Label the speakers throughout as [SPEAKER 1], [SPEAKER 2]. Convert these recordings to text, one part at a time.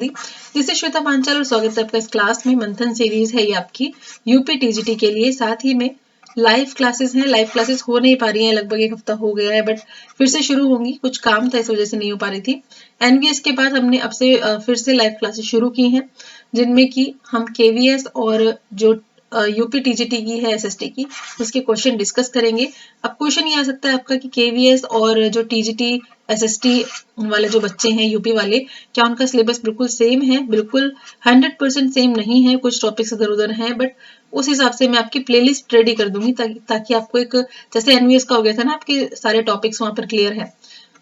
[SPEAKER 1] जिसे श्वेता पांचाल और स्वागत है आपका इस क्लास में। मंथन सीरीज है ये आपकी यूपी टीजीटी के लिए। साथ ही में लाइव क्लासेस हैं। लाइव क्लासेस हो नहीं पा रही हैं, लगभग एक हफ्ता हो गया है, बट फिर से शुरू होंगी। कुछ काम था इस वजह से नहीं हो पा रही थी। एनवीएस के बाद हमने अब से फिर से लाइव क्लासेस शुरू की हैं, जिनमें कि हम केवीएस और जो यूपी टीजीटी की है एसएसटी की, उसके क्वेश्चन डिस्कस करेंगे। अब क्वेश्चन ये आ सकता है आपका कि केवीएस और जो टीजीटी एसएसटी वाले जो बच्चे हैं यूपी वाले, क्या उनका सिलेबस बिल्कुल सेम है? बिल्कुल 100% सेम नहीं है, कुछ टॉपिक्स इधर उधर हैं, बट उस हिसाब से मैं आपकी प्लेलिस्ट रेडी कर दूंगी ताकि आपको एक, जैसे एनवीएस का हो गया था ना, आपके सारे टॉपिक्स वहां पर क्लियर है।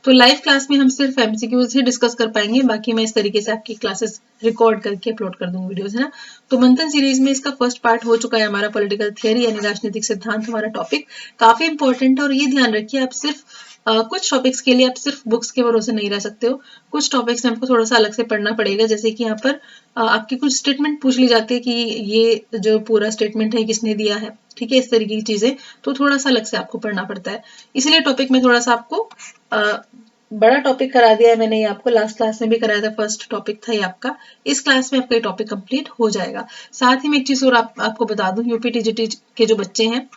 [SPEAKER 1] तो लाइव क्लास में हम सिर्फ एमसीक्यूज ही डिस्कस कर पाएंगे, बाकी मैं इस तरीके से आपकी क्लासेस रिकॉर्ड करके अपलोड कर दूंगी वीडियोस, है ना। तो मंथन सीरीज में इसका फर्स्ट पार्ट हो चुका है हमारा पॉलिटिकल थियरी यानी राजनीतिक सिद्धांत। हमारा टॉपिक काफी इंपॉर्टेंट है और ये ध्यान रखिए आप सिर्फ कुछ टॉपिक्स के लिए आप सिर्फ बुक्स के भरोसे नहीं रह सकते हो। कुछ टॉपिक्स में आपको थोड़ा सा अलग से पढ़ना पड़ेगा, जैसे कि यहाँ पर आपकी कुछ स्टेटमेंट पूछ ली जाती है कि ये जो पूरा स्टेटमेंट है किसने दिया है, ठीक है, इस तरीके की चीजें, तो थोड़ा सा अलग से आपको पढ़ना पड़ता है। इसलिए टॉपिक में थोड़ा सा आपको बड़ा टॉपिक करा दिया है मैंने, ये आपको लास्ट क्लास में भी कराया था। फर्स्ट टॉपिक था ये आपका, इस क्लास में आपका ये टॉपिक कंप्लीट हो जाएगा। साथ ही में एक चीज और आपको बता दूं, यूपी टीजीटी के जो बच्चे हैं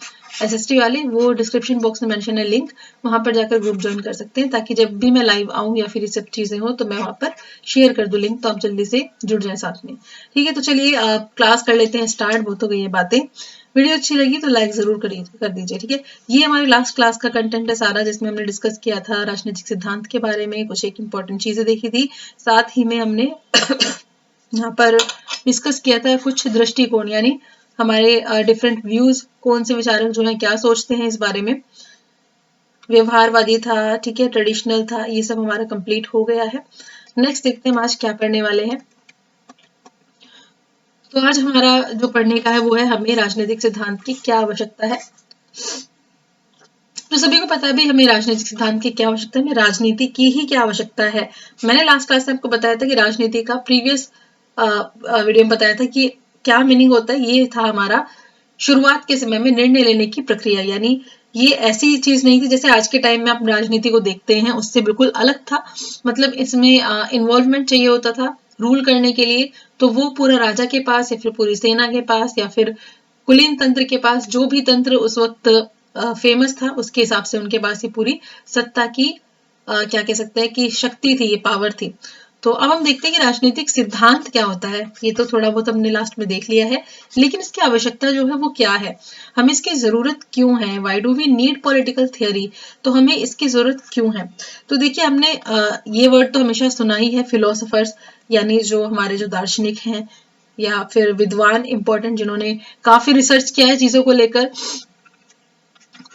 [SPEAKER 1] एसएसटी वाले, वो डिस्क्रिप्शन बॉक्स में मेंशन है लिंक, वहां पर जाकर ग्रुप ज्वाइन कर सकते हैं, ताकि जब भी मैं लाइव आऊं या फिर ये सब चीजें हो तो मैं वहां पर शेयर कर दूं लिंक, तो आप जल्दी से जुड़ जाए साथ में। ठीक है, तो चलिए क्लास कर लेते हैं स्टार्ट। बहुत हो गई है बातें। वीडियो अच्छी लगी तो लाइक जरूर कर दीजिए, ठीक है। ये हमारी लास्ट क्लास का कंटेंट है सारा, जिसमें हमने डिस्कस किया था राजनीतिक सिद्धांत के बारे में, कुछ एक इंपॉर्टेंट चीजें देखी थी। साथ ही में हमने यहाँ पर डिस्कस किया था कुछ दृष्टिकोण, यानी हमारे डिफरेंट व्यूज, कौन से विचारक जो है क्या सोचते हैं इस बारे में। व्यवहारवादी था, ठीक है, ट्रेडिशनल था, ये सब हमारा कंप्लीट हो गया है। नेक्स्ट देखते हैं हम आज क्या पढ़ने वाले हैं। तो आज हमारा जो पढ़ने का है वो है हमें राजनीतिक सिद्धांत की क्या आवश्यकता है। तो सभी को पता है भी हमें राजनीतिक सिद्धांत की क्या आवश्यकता है, हमें राजनीति की ही क्या आवश्यकता है। मैंने लास्ट क्लास में आपको बताया था कि राजनीति का प्रीवियस वीडियो में बताया था कि क्या मीनिंग होता है। ये था हमारा शुरुआत के समय में निर्णय लेने की प्रक्रिया, यानी ये ऐसी चीज नहीं थी जैसे आज के टाइम में आप राजनीति को देखते हैं, उससे बिल्कुल अलग था। मतलब इसमें इन्वॉल्वमेंट चाहिए होता था रूल करने के लिए, तो वो पूरा राजा के पास या फिर पूरी सेना के पास या फिर कुलीन तंत्र के पास, जो भी तंत्र उस वक्त फेमस था, उसके हिसाब से उनके पास ये पूरी सत्ता की क्या कह सकते हैं कि शक्ति थी, ये पावर थी। तो अब हम देखते हैं कि राजनीतिक सिद्धांत क्या होता है। ये तो थोड़ा बहुत हमने लास्ट में देख लिया है, लेकिन इसकी आवश्यकता जो है वो क्या है, हमें इसकी जरूरत क्यों है। Why do we need political theory, तो हमें इसकी जरूरत क्यों है। तो देखिए, हमने ये वर्ड तो हमेशा सुना ही है, फिलोसोफर्स, यानी जो हमारे जो दार्शनिक हैं या फिर विद्वान इंपॉर्टेंट, जिन्होंने काफी रिसर्च किया है चीजों को लेकर।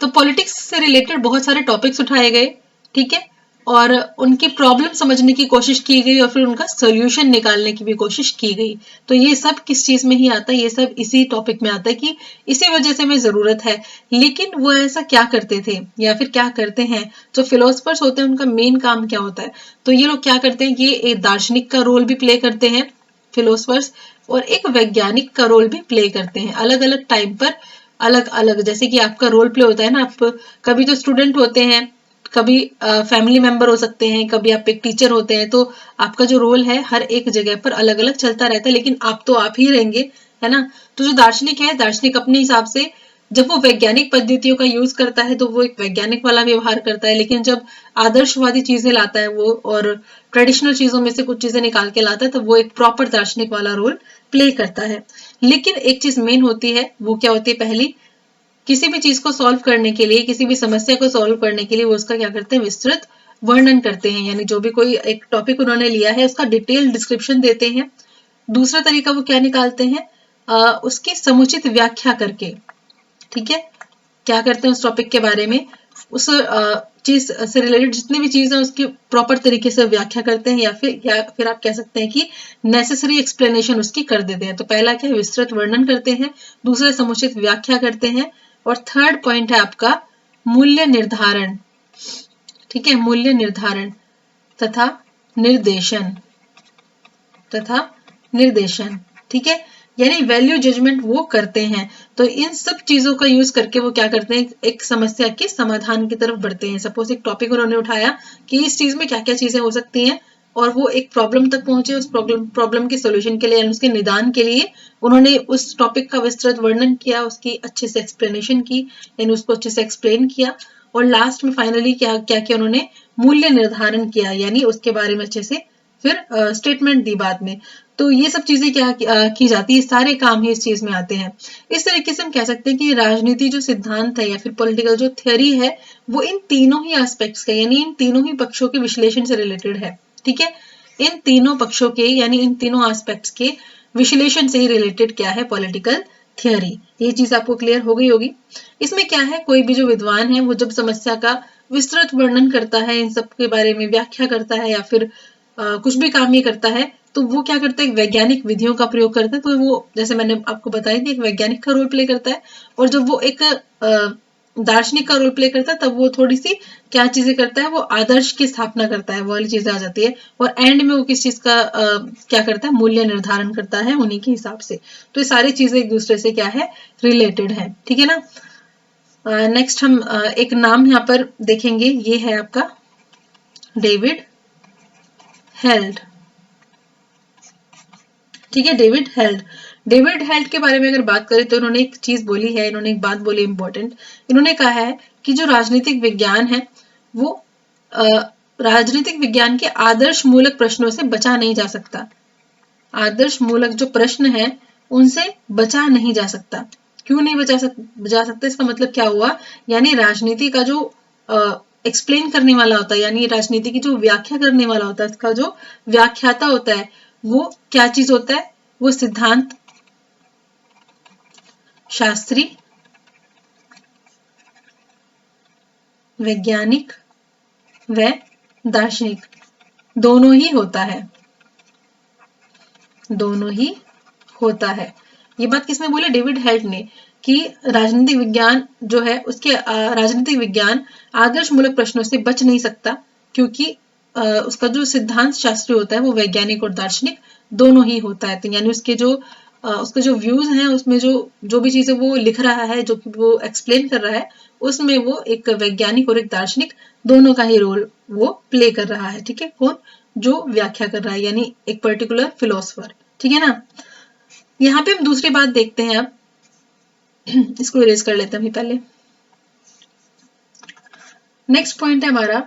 [SPEAKER 1] तो पॉलिटिक्स से रिलेटेड बहुत सारे टॉपिक्स उठाए गए, ठीक है, और उनकी प्रॉब्लम समझने की कोशिश की गई और फिर उनका सोल्यूशन निकालने की भी कोशिश की गई। तो ये सब किस चीज में ही आता है, ये सब इसी टॉपिक में आता है कि इसी वजह से हमें जरूरत है। लेकिन वो ऐसा क्या करते थे या फिर क्या करते हैं, जो फिलोसफर्स होते हैं उनका मेन काम क्या होता है। तो ये लोग क्या करते हैं, ये एक दार्शनिक का रोल भी प्ले करते हैं फिलोसफर्स, और एक वैज्ञानिक का रोल भी प्ले करते हैं, अलग अलग टाइम पर अलग अलग। जैसे कि आपका रोल प्ले होता है ना, आप कभी तो स्टूडेंट होते हैं, कभी फैमिली मेंबर हो सकते हैं, कभी आप एक टीचर होते हैं, तो आपका जो रोल है हर एक जगह पर अलग अलग चलता रहता है, लेकिन आप तो आप ही रहेंगे, है ना। तो जो दार्शनिक है, दार्शनिक अपने हिसाब से जब वो वैज्ञानिक पद्धतियों का यूज करता है तो वो एक वैज्ञानिक वाला व्यवहार करता है, लेकिन जब आदर्शवादी चीजें लाता है वो और ट्रेडिशनल चीजों में से कुछ चीजें निकाल के लाता है, तो वो एक प्रॉपर दार्शनिक वाला रोल प्ले करता है। लेकिन एक चीज मेन होती है, वो क्या होती है, पहली, किसी भी चीज को सॉल्व करने के लिए, किसी भी समस्या को सॉल्व करने के लिए वो उसका क्या करते हैं, विस्तृत वर्णन करते हैं, यानी जो भी कोई एक टॉपिक उन्होंने लिया है उसका डिटेल डिस्क्रिप्शन देते हैं। दूसरा तरीका वो क्या निकालते हैं, उसकी समुचित व्याख्या करके, ठीक है, क्या करते हैं उस टॉपिक के बारे में, उस चीज से रिलेटेड जितनी भी चीज है उसकी प्रॉपर तरीके से व्याख्या करते हैं, या फिर आप कह सकते हैं कि नेसेसरी एक्सप्लेनेशन उसकी कर देते हैं। तो पहला क्या है, विस्तृत वर्णन करते हैं, दूसरा समुचित व्याख्या करते हैं, और थर्ड पॉइंट है आपका मूल्य निर्धारण, ठीक है, मूल्य निर्धारण तथा निर्देशन, ठीक है, यानी वैल्यू जजमेंट वो करते हैं। तो इन सब चीजों का यूज करके वो क्या करते हैं, एक समस्या के समाधान की तरफ बढ़ते हैं। सपोज एक टॉपिक उन्होंने उठाया कि इस चीज में क्या क्या चीजें हो सकती हैं, और वो एक प्रॉब्लम तक पहुंचे, उस प्रॉब्लम के सोल्यूशन के लिए यानी उसके निदान के लिए उन्होंने उस टॉपिक का विस्तृत वर्णन किया, उसकी अच्छे से एक्सप्लेनेशन की, यानी उसको अच्छे से एक्सप्लेन किया, और लास्ट में फाइनली क्या क्या किया उन्होंने, मूल्य निर्धारण किया, यानी उसके बारे में अच्छे से फिर स्टेटमेंट दी बाद में। तो ये सब चीजें क्या की जाती है, सारे काम ही इस चीज में आते हैं। इस तरीके से हम कह सकते हैं कि राजनीति जो सिद्धांत है या फिर पॉलिटिकल जो थ्योरी है वो इन तीनों ही एस्पेक्ट्स का यानी इन तीनों ही पक्षों के विश्लेषण से रिलेटेड है। ठीक है, इन तीनों पक्षों के यानी इन तीनों एस्पेक्ट्स के विश्लेषण से ही रिलेटेड क्या है, पॉलिटिकल थियोरी। ये चीज आपको क्लियर हो गई होगी। इसमें क्या है, कोई भी जो विद्वान है वो जब समस्या का विस्तृत वर्णन करता है, इन सब के बारे में व्याख्या करता है या फिर कुछ भी काम ये करता है, तो वो क्या करता है, वैज्ञानिक विधियों का प्रयोग करता है। तो वो जैसे मैंने आपको बताया कि एक वैज्ञानिक का रोल प्ले करता है, और जब वो एक दार्शनिक का रोल प्ले करता है तब वो थोड़ी सी क्या चीजें करता है, वो आदर्श की स्थापना करता है, वो वाली चीजें आ जाती है। और एंड में वो किस चीज का क्या करता है, मूल्य निर्धारण करता है उन्हीं के हिसाब से। तो ये सारी चीजें एक दूसरे से क्या है, रिलेटेड है। ठीक है ना। नेक्स्ट हम एक नाम यहाँ पर देखेंगे, ये है आपका डेविड हेल्ड। ठीक है, डेविड हेल्ड। डेविड हेल्ड के बारे में अगर बात करें तो इन्होंने एक चीज बोली है, इन्होंने एक बात बोली इंपॉर्टेंट। इन्होंने कहा है कि जो राजनीतिक विज्ञान है वो राजनीतिक विज्ञान के आदर्श मूलक प्रश्नों से बचा नहीं जा सकता। आदर्श मूलक जो प्रश्न है उनसे बचा नहीं जा सकता। क्यों नहीं जा सकता, इसका मतलब क्या हुआ, यानी राजनीति का जो एक्सप्लेन करने वाला होता है, यानी राजनीति की जो व्याख्या करने वाला होता है, इसका जो व्याख्याता होता है वो क्या चीज होता है, वो सिद्धांत शास्त्री, वैज्ञानिक व दार्शनिक दोनों ही होता है, दोनों ही होता है। ये बात किसने बोले, डेविड हेल्ड ने, कि राजनीतिक विज्ञान जो है उसके राजनीतिक विज्ञान आदर्श मूलक प्रश्नों से बच नहीं सकता, क्योंकि उसका जो सिद्धांत शास्त्री होता है वो वैज्ञानिक और दार्शनिक दोनों ही होता है। तो यानी उसके जो व्यूज हैं, उसमें जो भी चीजें वो लिख रहा है, जो वो एक्सप्लेन कर रहा है, उसमें वो एक वैज्ञानिक और एक दार्शनिक दोनों का ही रोल वो प्ले कर रहा है। ठीक है, कौन, जो व्याख्या कर रहा है, यानी एक पर्टिकुलर फिलोसफर। ठीक है ना। यहाँ पे हम दूसरी बात देखते हैं, अब इसको इरेज कर लेते हैं पहले। नेक्स्ट पॉइंट है हमारा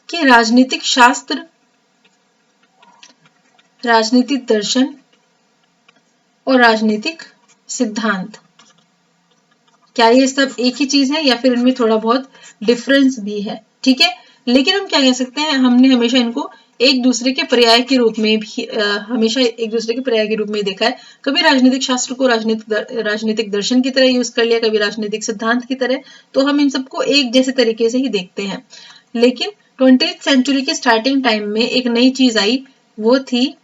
[SPEAKER 1] कि राजनीतिक शास्त्र, राजनीतिक दर्शन और राजनीतिक सिद्धांत, क्या ये सब एक ही चीज है या फिर इनमें थोड़ा बहुत डिफरेंस भी है। ठीक है, लेकिन हम क्या कह सकते हैं, हमने हमेशा इनको एक दूसरे के पर्याय के रूप में भी हमेशा एक दूसरे के पर्याय के रूप में देखा है। कभी राजनीतिक शास्त्र को राजनीतिक दर्शन की तरह यूज कर लिया, कभी राजनीतिक सिद्धांत की तरह, तो हम इन सबको एक जैसे तरीके से ही देखते हैं। लेकिन 20th सेंचुरी के स्टार्टिंग टाइम में एक नई चीज आई, वो थी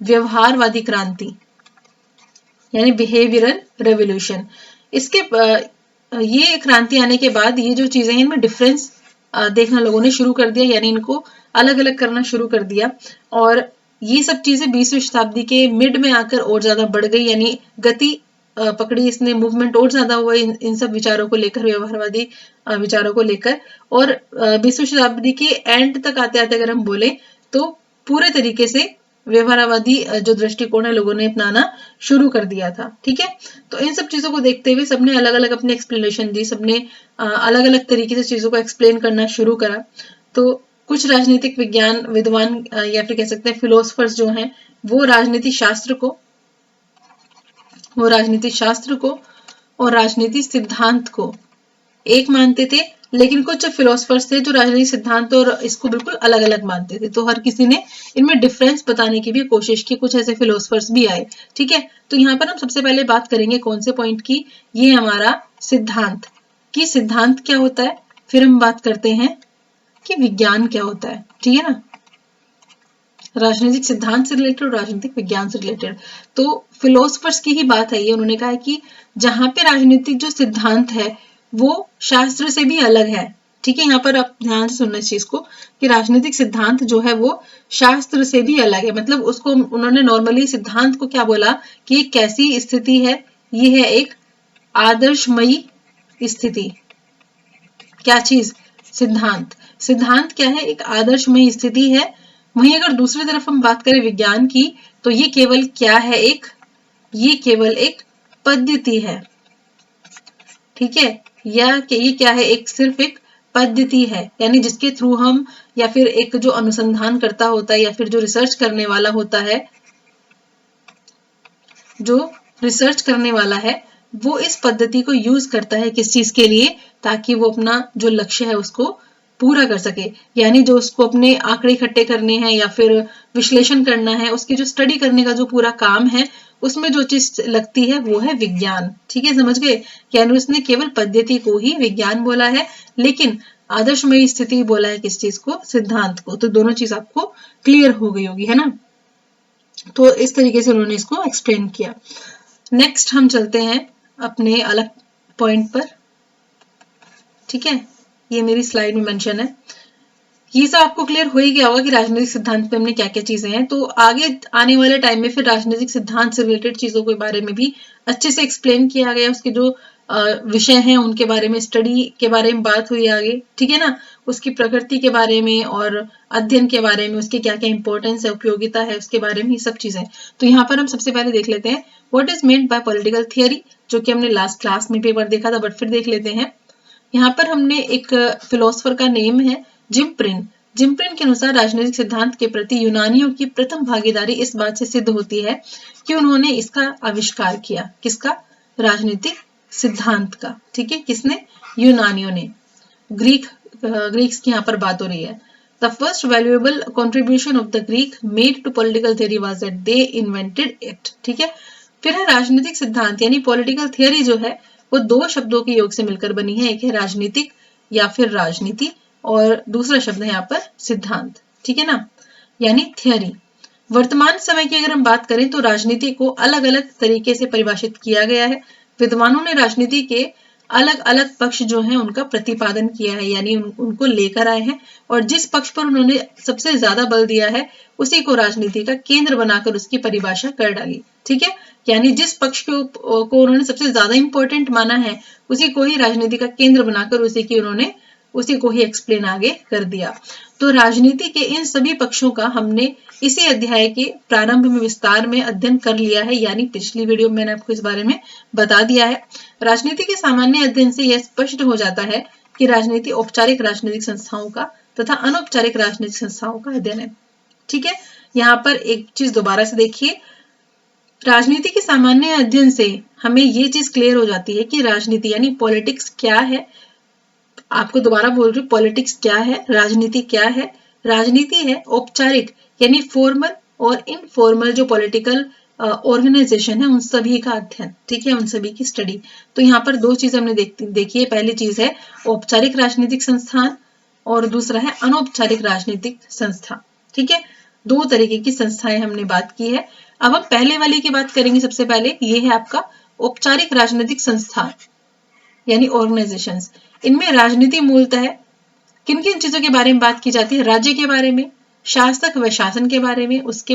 [SPEAKER 1] व्यवहारवादी क्रांति, यानी बिहेवियरल रेवोल्यूशन। इसके ये क्रांति आने के बाद ये जो चीजें हैं इनमें डिफरेंस देखना लोगों ने शुरू कर दिया, यानी इनको अलग अलग करना शुरू कर दिया। और ये सब चीजें 20वीं शताब्दी के मिड में आकर और ज्यादा बढ़ गई, यानी गति पकड़ी इसने, मूवमेंट और ज्यादा हुआ इन सब विचारों को लेकर, व्यवहारवादी विचारों को लेकर। और 20वीं शताब्दी के एंड तक आते आते अगर हम बोले तो पूरे तरीके से व्यवहारवादी जो दृष्टिकोण है लोगों ने अपनाना शुरू कर दिया था। ठीक है, तो इन सब चीजों को देखते हुए सबने अलग अलग अपनी एक्सप्लेनेशन दी, सबने अलग अलग तरीके से चीजों को एक्सप्लेन करना शुरू करा। तो कुछ राजनीतिक विज्ञान विद्वान या फिर कह सकते हैं फिलोसफर्स जो हैं वो राजनीति शास्त्र को और राजनीति सिद्धांत को एक मानते थे, लेकिन कुछ फिलोसफर्स थे जो राजनीतिक सिद्धांत और इसको बिल्कुल अलग अलग मानते थे। तो हर किसी ने इनमें डिफरेंस बताने की भी कोशिश की, कुछ ऐसे फिलोसफर्स भी आए। ठीक है, तो यहाँ पर हम सबसे पहले बात करेंगे कौन से पॉइंट की, ये हमारा सिद्धांत कि सिद्धांत क्या होता है, फिर हम बात करते हैं कि विज्ञान क्या होता है। ठीक है ना, राजनीतिक सिद्धांत से रिलेटेड और राजनीतिक विज्ञान से रिलेटेड। तो फिलोसफर्स की ही बात है ये, उन्होंने कहा है कि जहां पे राजनीतिक जो सिद्धांत है वो शास्त्र से भी अलग है। ठीक है, यहाँ पर आप ध्यान से सुनना इस चीज को कि राजनीतिक सिद्धांत जो है वो शास्त्र से भी अलग है। मतलब उसको उन्होंने नॉर्मली सिद्धांत को क्या बोला कि एक कैसी स्थिति है, ये है एक आदर्शमयी स्थिति। क्या चीज, सिद्धांत। सिद्धांत क्या है, एक आदर्शमयी स्थिति है वहीं अगर दूसरी तरफ हम बात करें विज्ञान की, तो ये केवल क्या है, ये केवल एक पद्धति है, ठीक है, या कि ये क्या है, सिर्फ एक पद्धति है, यानी जिसके थ्रू हम, या फिर एक जो अनुसंधान करता होता है या फिर जो रिसर्च करने वाला होता है, जो रिसर्च करने वाला है वो इस पद्धति को यूज करता है किस चीज के लिए, ताकि वो अपना जो लक्ष्य है उसको पूरा कर सके। यानी जो उसको अपने आंकड़े इकट्ठे करने हैं या फिर विश्लेषण करना है, उसकी जो स्टडी करने का जो पूरा काम है, उसमें जो चीज लगती है वो है विज्ञान। ठीक है, समझ गए? यानी उसने केवल पद्धति को ही विज्ञान बोला है, लेकिन आदर्शमयी स्थिति बोला है किस चीज को, सिद्धांत को। तो दोनों चीज आपको क्लियर हो गई होगी, है ना? तो इस तरीके से उन्होंने इसको एक्सप्लेन किया। नेक्स्ट हम चलते हैं अपने अलग पॉइंट पर। ठीक है, ये मेरी स्लाइड में मेंशन है। ये सब आपको क्लियर हो ही गया होगा कि राजनीतिक सिद्धांत में हमने क्या क्या चीजें हैं। तो आगे आने वाले टाइम में फिर राजनीतिक सिद्धांत से रिलेटेड चीजों के बारे में भी अच्छे से एक्सप्लेन किया गया, उसके जो विषय हैं उनके बारे में, स्टडी के बारे में बात हुई आगे, ठीक है ना, उसकी प्रकृति के बारे में और अध्ययन के बारे में, उसके क्या क्या इंपॉर्टेंस है, उपयोगिता है, उसके बारे में ये सब चीजें। तो यहाँ पर हम सबसे पहले देख लेते हैं what is meant by political theory, जो कि हमने लास्ट क्लास में पेपर देखा था, बट फिर देख लेते हैं। यहाँ पर हमने एक फिलोसोफर का नेम है जिम्प्रिन। जिम्प्रिन के अनुसार राजनीतिक सिद्धांत के प्रति यूनानियों की प्रथम भागीदारी इस बात से सिद्ध होती है कि उन्होंने इसका आविष्कार किया। किसका? राजनीतिक सिद्धांत का। ठीक है, किसने? यूनानियों ने। ग्रीक्स की यहाँ पर बात हो रही है। The first valuable contribution of the Greek made to political theory was that they invented it. ठीक है, फिर है राजनीतिक सिद्धांत, यानी पॉलिटिकल थियरी जो है वो दो शब्दों के योग से मिलकर बनी है। एक है राजनीतिक या फिर राजनीति, और दूसरा शब्द है यहाँ पर सिद्धांत। ठीक है ना, यानी थियरी। वर्तमान समय की अगर हम बात करें तो राजनीति को अलग अलग तरीके से परिभाषित किया गया है। विद्वानों ने राजनीति के अलग अलग पक्ष जो हैं उनका प्रतिपादन किया है, यानी उनको लेकर आए हैं, और जिस पक्ष पर उन्होंने सबसे ज्यादा बल दिया है उसी को राजनीति का केंद्र बनाकर उसकी परिभाषा कर डाली। ठीक है, यानी जिस पक्ष को उन्होंने सबसे ज्यादा इंपॉर्टेंट माना है उसी को ही राजनीति का केंद्र बनाकर उसी को ही एक्सप्लेन आगे कर दिया। तो राजनीति के इन सभी पक्षों का हमने इसी अध्याय के प्रारंभ में विस्तार में अध्ययन कर लिया है, यानी पिछली वीडियो में मैंने आपको इस बारे में बता दिया है। राजनीति के सामान्य अध्ययन से यह स्पष्ट हो जाता है कि राजनीति औपचारिक राजनीतिक संस्थाओं का तथा अनौपचारिक राजनीतिक संस्थाओं का अध्ययन है। ठीक है, यहाँ पर एक चीज दोबारा से देखिए, राजनीति के सामान्य अध्ययन से हमें ये चीज क्लियर हो जाती है कि राजनीति यानी पॉलिटिक्स क्या है। आपको दोबारा बोल रही हूँ, पॉलिटिक्स क्या है, राजनीति क्या है। राजनीति है औपचारिक यानी फॉर्मल और इनफॉर्मल जो पॉलिटिकल ऑर्गेनाइजेशन है उन सभी का अध्ययन। ठीक है, उन सभी की स्टडी। तो यहाँ पर दो चीज हमने देखी है। पहली चीज है औपचारिक राजनीतिक संस्थान और दूसरा है अनौपचारिक राजनीतिक संस्था। ठीक है, दो तरीके की संस्थाएं हमने बात की है। अब हम पहले वाली की बात करेंगे। सबसे पहले ये है आपका औपचारिक राजनीतिक संस्थान यानी ऑर्गेनाइजेशंस। इनमें राजनीति मूलतः किन किन चीजों के बारे में बात की जाती है? राज्य के बारे में, शासक व शासन के बारे में, उसके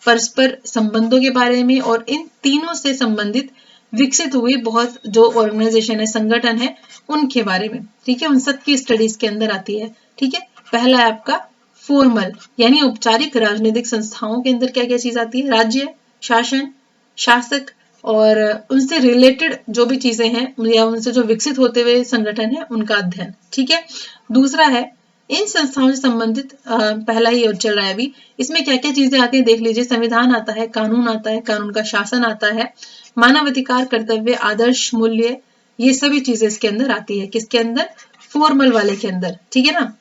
[SPEAKER 1] परस्पर संबंधों के बारे में, और इन तीनों से संबंधित विकसित हुए बहुत जो ऑर्गेनाइजेशन है, संगठन है, उनके बारे में। ठीक है, उन सब की स्टडीज के अंदर आती है। ठीक है, पहला है आपका फॉर्मल यानी औपचारिक राजनीतिक संस्थाओं के अंदर क्या क्या चीज आती है? राज्य, शासन, शासक और उनसे रिलेटेड जो भी चीजें हैं या उनसे जो विकसित होते हुए संगठन है उनका अध्ययन। ठीक है, दूसरा है इन संस्थाओं से संबंधित पहला ही और चल रहा है अभी, इसमें क्या क्या चीजें आती है देख लीजिए। संविधान आता है, कानून आता है, कानून का शासन आता है, मानव अधिकार, कर्तव्य, आदर्श, मूल्य, ये सभी चीजें इसके अंदर आती है। किसके अंदर? फॉर्मल वाले के अंदर। ठीक है ना।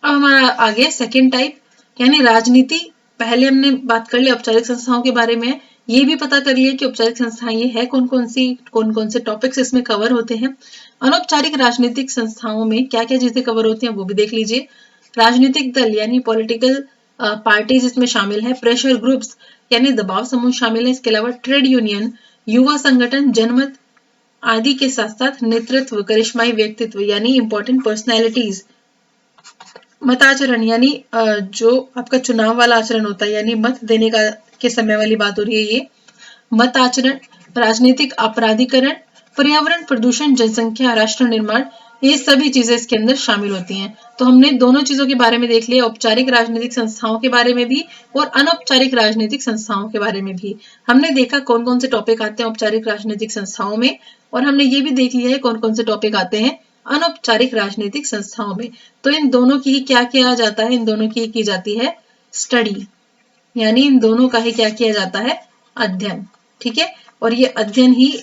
[SPEAKER 1] अब हमारा आ गया सेकेंड टाइप यानी राजनीति। पहले हमने बात कर ली औपचारिक संस्थाओं के बारे में, ये भी पता कर लिया कि औपचारिक संस्थाएं ये है कौन कौन से टॉपिक्स इसमें कवर होते हैं। अनौपचारिक राजनीतिक संस्थाओं में क्या क्या चीजें कवर होती हैं वो भी देख लीजिए। राजनीतिक दल यानी पॉलिटिकल पार्टीज इसमें शामिल है। प्रेशर ग्रुप्स यानी दबाव समूह शामिल है। इसके अलावा ट्रेड यूनियन, युवा संगठन, जनमत आदि के साथ साथ नेतृत्व, करिश्माई व्यक्तित्व यानी इंपॉर्टेंट पर्सनैलिटीज, मताचरण यानी जो आपका चुनाव वाला आचरण होता है, यानी मत देने का के समय वाली बात हो रही है ये मत आचरण, राजनीतिक अपराधीकरण, पर्यावरण प्रदूषण, जनसंख्या, राष्ट्र निर्माण, ये सभी चीजें इसके अंदर शामिल होती हैं। तो हमने दोनों चीजों के बारे में देख लिया, औपचारिक राजनीतिक संस्थाओं के बारे में भी और अनौपचारिक राजनीतिक संस्थाओं के बारे में भी। हमने देखा कौन कौन से टॉपिक आते हैं औपचारिक राजनीतिक संस्थाओं में, और हमने ये भी देख लिया है कौन कौन से टॉपिक आते हैं अनौपचारिक राजनीतिक संस्थाओं में। तो इन दोनों की क्या किया जाता है, इन दोनों की जाती है स्टडी, यानी इन दोनों का ही क्या किया जाता है, अध्ययन। ठीक है, और ये अध्ययन ही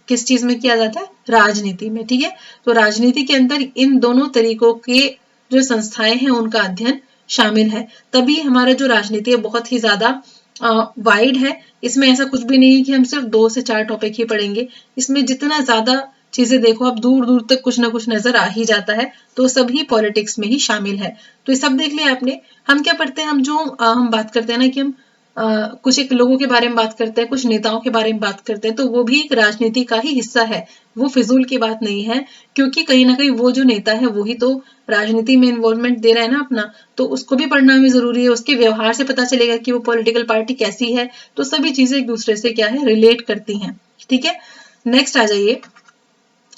[SPEAKER 1] किस चीज में किया जाता है, राजनीति में। ठीक है, तो राजनीति के अंदर इन दोनों तरीकों के जो संस्थाएं हैं उनका अध्ययन शामिल है। तभी हमारा जो राजनीति है बहुत ही ज्यादा वाइड है। इसमें ऐसा कुछ भी नहीं है कि हम सिर्फ 2 से 4 टॉपिक ही पढ़ेंगे। इसमें जितना ज्यादा चीजें देखो आप, दूर दूर तक कुछ ना कुछ नजर आ ही जाता है। तो सभी पॉलिटिक्स में ही शामिल है। तो ये सब देख लिया आपने। हम क्या पढ़ते हैं, हम बात करते हैं ना कि हम कुछ एक लोगों के बारे में बात करते हैं, कुछ नेताओं के बारे में बात करते हैं, तो वो भी एक राजनीति का ही हिस्सा है। वो फिजूल की बात नहीं है, क्योंकि कहीं ना कहीं वो जो नेता है वो ही तो राजनीति में इन्वॉल्वमेंट दे रहा है ना अपना, तो उसको भी पढ़ना भी जरूरी है। उसके व्यवहार से पता चलेगा कि वो पॉलिटिकल पार्टी कैसी है। तो सभी चीजें एक दूसरे से क्या है, रिलेट करती हैं। ठीक है, नेक्स्ट आ जाइए।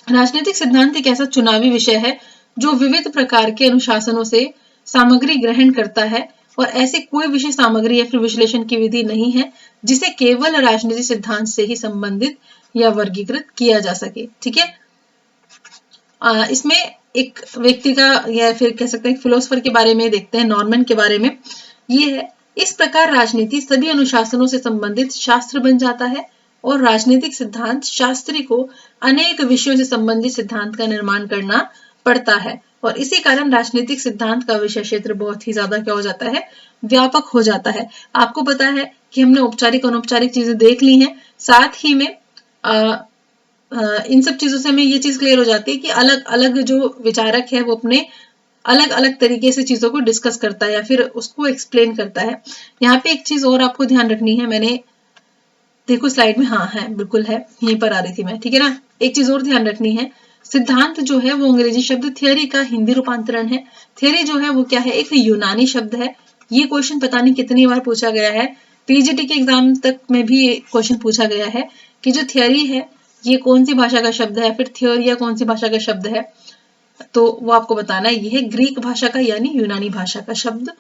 [SPEAKER 1] राजनीतिक सिद्धांत एक ऐसा चुनावी विषय है जो विविध प्रकार के अनुशासनों से सामग्री ग्रहण करता है, और ऐसे कोई विषय सामग्री या फिर विश्लेषण की विधि नहीं है जिसे केवल राजनीतिक सिद्धांत से ही संबंधित या वर्गीकृत किया जा सके। ठीक है, इसमें एक व्यक्ति का या फिर कह सकते हैं फिलोसफर के बारे में देखते हैं, नॉर्मन के बारे में। ये है, इस प्रकार राजनीति सभी अनुशासनों से संबंधित शास्त्र बन जाता है, और राजनीतिक सिद्धांत शास्त्री को अनेक विषयों से संबंधित सिद्धांत का निर्माण करना पड़ता है, और इसी कारण राजनीतिक सिद्धांत का विषय क्षेत्र बहुत ही ज्यादा क्या हो जाता है, व्यापक हो जाता है। आपको पता है कि हमने औपचारिक अनौपचारिक चीजें देख ली हैं, साथ ही में इन सब चीजों से हमें ये चीज क्लियर हो जाती है कि अलग अलग जो विचारक है वो अपने अलग अलग तरीके से चीजों को डिस्कस करता है या फिर उसको एक्सप्लेन करता है। यहाँ पे एक चीज और आपको ध्यान रखनी है, मैंने देखो स्लाइड में, हाँ है, बिल्कुल है, यहीं पर आ रही थी मैं। ठीक है ना, एक चीज और ध्यान रखनी है, सिद्धांत जो है वो अंग्रेजी शब्द थियरी का हिंदी रूपांतरण है। थियरी जो है वो क्या है, एक यूनानी शब्द है। ये क्वेश्चन पता नहीं कितनी बार पूछा गया है, पीजीटी के एग्जाम तक में भी क्वेश्चन पूछा गया है कि जो थियरी है ये कौन सी भाषा का शब्द है, फिर थियोरिया कौन सी भाषा का शब्द है। तो वो आपको बताना है, ये है ग्रीक भाषा का यानी यूनानी भाषा का शब्द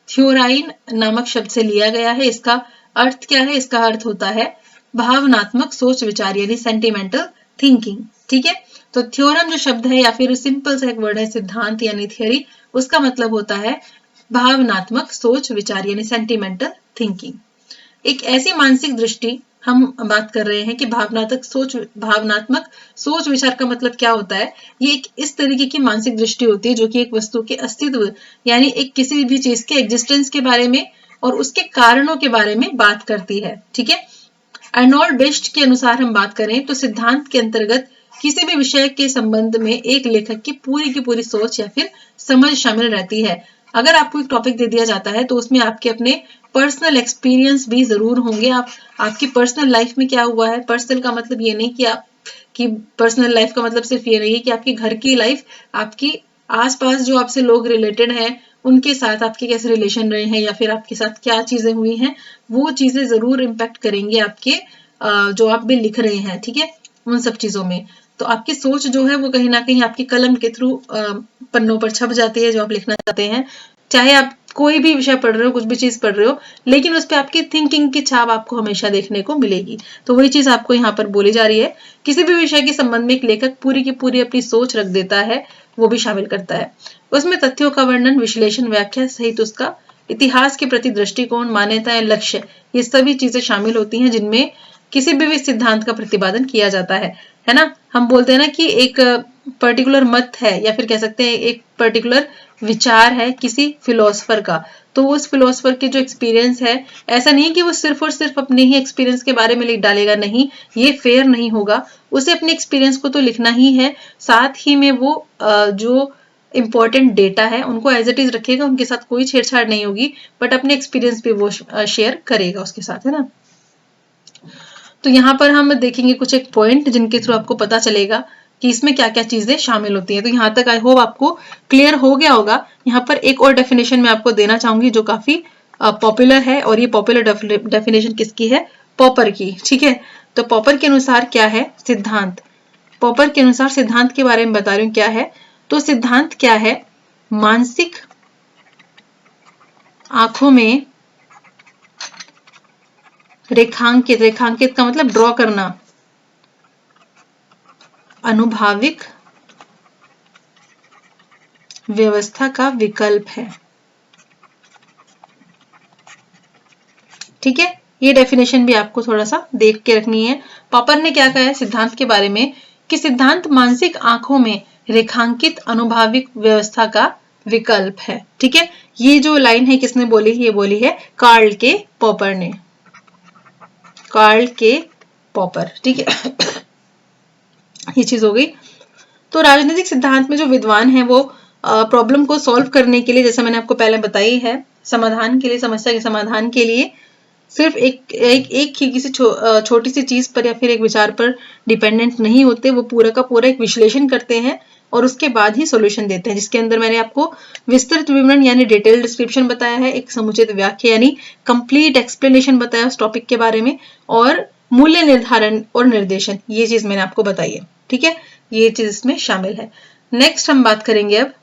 [SPEAKER 1] थ्योराइन नामक शब्द से लिया गया है। इसका अर्थ क्या है, इसका अर्थ होता है भावनात्मक सोच विचार यानी सेंटिमेंटल थिंकिंग। ठीक है, तो थ्योरम जो शब्द है या फिर सिंपल सा एक वर्ड है सिद्धांत यानी थियरी, उसका मतलब होता है भावनात्मक सोच विचार यानी सेंटिमेंटल थिंकिंग। एक ऐसी मानसिक दृष्टि, हम बात कर रहे हैं कि भावनात्मक सोच विचार का मतलब क्या होता है। ये एक इस तरीके की मानसिक दृष्टि होती है जो कि एक वस्तु के अस्तित्व यानी एक किसी भी चीज के एग्जिस्टेंस के बारे में और उसके कारणों के बारे में बात करती है। ठीक है, अर्नोल्ड बेस्ट के अनुसार हम बात करें तो सिद्धांत के अंतर्गत किसी भी विषय के संबंध में एक लेखक की पूरी सोच या फिर समझ शामिल रहती है। अगर आपको एक टॉपिक दे दिया जाता है तो उसमें आपके अपने पर्सनल एक्सपीरियंस भी जरूर होंगे। आपकी पर्सनल लाइफ में क्या हुआ है, पर्सनल का मतलब ये नहीं कि पर्सनल लाइफ का मतलब सिर्फ ये नहीं है कि आपकी घर की लाइफ, आपकी आसपास जो आपसे लोग रिलेटेड हैं उनके साथ आपके कैसे रिलेशन रहे हैं या फिर आपके साथ क्या चीजें हुई हैं, वो चीजें जरूर इम्पैक्ट करेंगे आपके जो आप भी लिख रहे हैं। ठीक है, उन सब चीजों में तो आपकी सोच जो है वो कहीं ना कहीं आपकी कलम के थ्रू पन्नों पर छप जाती है जो आप लिखना चाहते हैं। चाहे आप कोई भी विषय पढ़ रहे हो, कुछ भी चीज पढ़ रहे हो, लेकिन उस पर आपकी थिंकिंग की छाप आपको हमेशा देखने को मिलेगी। तो वही चीज आपको यहाँ पर बोली जा रही है, किसी भी विषय के संबंध में एक लेखक पूरी की पूरी अपनी सोच रख देता है, वो भी शामिल करता है। उसमें तथ्यों का वर्णन, विश्लेषण, व्याख्या सहित उसका इतिहास के प्रति दृष्टिकोण, मान्यताएं, लक्ष्य, ये सभी चीजें शामिल होती हैं जिनमें किसी भी सिद्धांत का प्रतिपादन किया जाता है ना। हम बोलते हैं ना कि एक पर्टिकुलर मत है या फिर कह सकते हैं एक पर्टिकुलर विचार है किसी फिलोसफर का, तो उस फिलोसफर के जो एक्सपीरियंस है, ऐसा नहीं कि वो सिर्फ और सिर्फ अपने ही एक्सपीरियंस के बारे में लिख डालेगा, नहीं, ये फेयर नहीं होगा। उसे अपने एक्सपीरियंस को तो लिखना ही है, साथ ही में वो जो इंपॉर्टेंट डेटा है उनको एज इट इज रखेगा, उनके साथ कोई छेड़छाड़ नहीं होगी, बट अपने एक्सपीरियंस भी वो शेयर करेगा उसके साथ, है ना। तो यहाँ पर हम देखेंगे कुछ एक पॉइंट जिनके थ्रू आपको पता चलेगा कि इसमें क्या क्या चीजें शामिल होती हैं। तो यहाँ तक आई होप आपको क्लियर हो गया होगा। यहाँ पर एक और डेफिनेशन मैं आपको देना चाहूंगी जो काफी पॉपुलर है, और ये पॉपुलर डेफिनेशन किसकी है, पॉपर की। ठीक है, तो पॉपर के अनुसार क्या है सिद्धांत, पॉपर के अनुसार सिद्धांत के बारे में बता रही हूँ क्या है। तो सिद्धांत क्या है, मानसिक आंखों में रेखांकित, रेखांकित का मतलब ड्रॉ करना, अनुभाविक व्यवस्था का विकल्प है। ठीक है, ये डेफिनेशन भी आपको थोड़ा सा देख के रखनी है। पॉपर ने क्या कहा है सिद्धांत के बारे में कि सिद्धांत मानसिक आंखों में रेखांकित अनुभाविक व्यवस्था का विकल्प है। ठीक है, ये जो लाइन है किसने बोली, ये बोली है कार्ल के पॉपर ने, कार्ल के पॉपर। ठीक है, ये चीज हो गई। तो राजनीतिक सिद्धांत में जो विद्वान है वो प्रॉब्लम को सॉल्व करने के लिए, जैसा मैंने आपको पहले बताई है, समाधान के लिए, समस्या के समाधान के लिए सिर्फ एक ही किसी छोटी सी चीज पर या फिर एक विचार पर डिपेंडेंट नहीं होते, वो पूरा का पूरा एक विश्लेषण करते हैं और उसके बाद ही सॉल्यूशन देते हैं, जिसके अंदर मैंने आपको विस्तृत विवरण यानी डिटेल डिस्क्रिप्शन बताया है, एक समुचित व्याख्या यानी कंप्लीट एक्सप्लेनेशन बताया उस टॉपिक के बारे में, और मूल्य निर्धारण और निर्देशन, ये चीज मैंने आपको बताई है। ठीक है, ये चीज इसमें शामिल है। नेक्स्ट हम बात करेंगे अब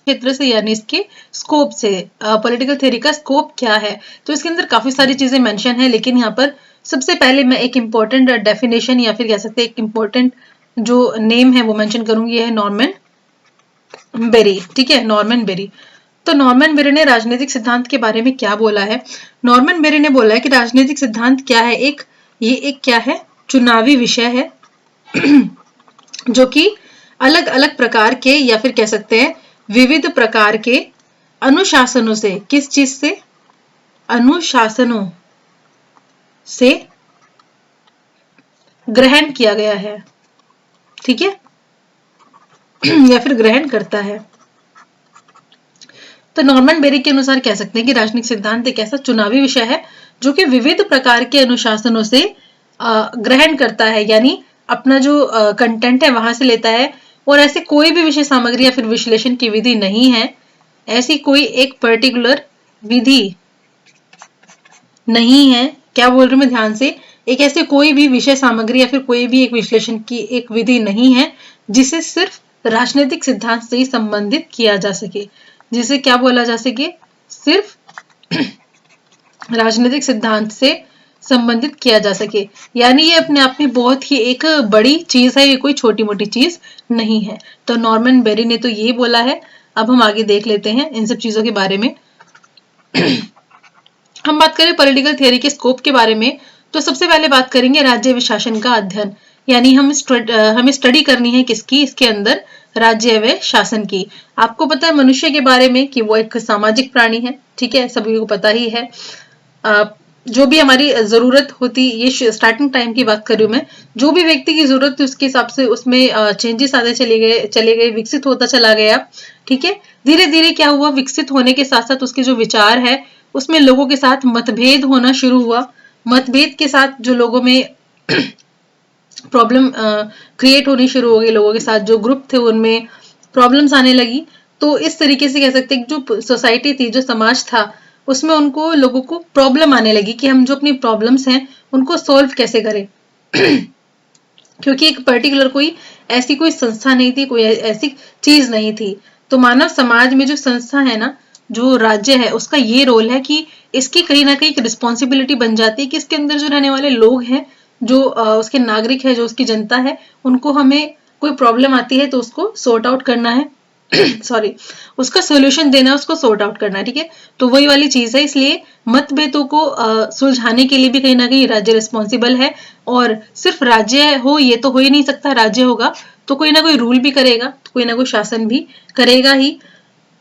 [SPEAKER 1] क्षेत्र से यानी इसके स्कोप से, पॉलिटिकल थ्योरी का स्कोप क्या है। तो इसके अंदर काफी सारी चीजें मेंशन है, लेकिन यहाँ पर सबसे पहले मैं एक इम्पोर्टेंट डेफिनेशन या फिर कह सकते हैं एक इम्पोर्टेंट जो नेम है वो मेंशन करूंगी, ये है नॉर्मन बेरी। ठीक है, नॉर्मन बेरी। तो नॉर्मन बेरी ने राजनीतिक सिद्धांत के बारे में क्या बोला है। नॉर्मन बेरी ने बोला है कि राजनीतिक सिद्धांत क्या है, ये एक क्या है, चुनावी विषय है जो कि अलग अलग प्रकार के या फिर कह सकते हैं विविध प्रकार के अनुशासनों से, किस चीज से, अनुशासनों से ग्रहण किया गया है। ठीक है, या फिर ग्रहण करता है। तो नॉर्मन बेरी के अनुसार कह सकते हैं कि राजनीतिक सिद्धांत एक ऐसा चुनावी विषय है जो कि विविध प्रकार के अनुशासनों से ग्रहण करता है, यानी अपना जो कंटेंट है वहां से लेता है, और ऐसे कोई भी विषय सामग्री या फिर विश्लेषण की विधि नहीं है, ऐसी कोई एक पर्टिकुलर विधि नहीं है। क्या बोल रही हूं मैं, ध्यान से, एक ऐसे कोई भी विषय सामग्री या फिर कोई भी एक विश्लेषण की एक विधि नहीं है जिसे सिर्फ राजनीतिक सिद्धांत से ही संबंधित किया जा सके, जिसे क्या बोला जा सके, सिर्फ राजनीतिक सिद्धांत से संबंधित किया जा सके, यानी ये अपने आप में बहुत ही एक बड़ी चीज है, ये कोई छोटी मोटी चीज नहीं है। तो नॉर्मन बेरी ने तो ये बोला है। अब हम आगे देख लेते हैं इन सब चीजों के बारे में। हम बात करें पॉलिटिकल थियरी के स्कोप के बारे में, तो सबसे पहले बात करेंगे राज्य विशासन का अध्ययन, यानी हमें स्टडी करनी है किसकी, इसके अंदर राज्य व शासन की। आपको पता है मनुष्य के बारे में कि वो एक सामाजिक प्राणी है। ठीक है, सभी को पता ही है। जो भी हमारी जरूरत होती, ये स्टार्टिंग टाइम की बात कर रही हूँ मैं, जो भी व्यक्ति की जरूरत थी उसके हिसाब से उसमें चेंजेस आते चले गए, विकसित होता चला गया। ठीक है, धीरे धीरे क्या हुआ, विकसित होने के साथ साथ उसके जो विचार है उसमें लोगों के साथ मतभेद होना शुरू हुआ। मतभेद के साथ जो लोगों में प्रॉब्लम क्रिएट होनी शुरू हो गई, लोगों के साथ जो ग्रुप थे उनमें प्रॉब्लम्स आने लगी। तो इस तरीके से कह सकते हैं जो सोसाइटी थी, जो समाज था, उसमें उनको लोगों को प्रॉब्लम आने लगी कि हम जो अपनी प्रॉब्लम्स हैं उनको सॉल्व कैसे करें। क्योंकि एक पर्टिकुलर ऐसी कोई संस्था नहीं थी, कोई ऐसी चीज नहीं थी। तो मानव समाज में जो संस्था है ना, जो राज्य है, उसका ये रोल है कि इसकी कहीं ना कहीं एक रिस्पॉन्सिबिलिटी बन जाती है कि इसके अंदर जो रहने वाले लोग हैं, जो उसके नागरिक है, जो उसकी जनता है, उनको हमें कोई प्रॉब्लम आती है तो उसको सॉर्ट आउट करना है सॉरी उसका सोल्यूशन देना है, उसको सॉर्ट आउट करना है। ठीक है, तो वही वाली चीज है। इसलिए मतभेदों को सुलझाने के लिए भी कहीं ना कहीं राज्य रिस्पॉन्सिबल है, और सिर्फ राज्य हो ये तो हो ही नहीं सकता। राज्य होगा तो कोई ना कोई रूल भी करेगा, तो कोई ना कोई शासन भी करेगा ही।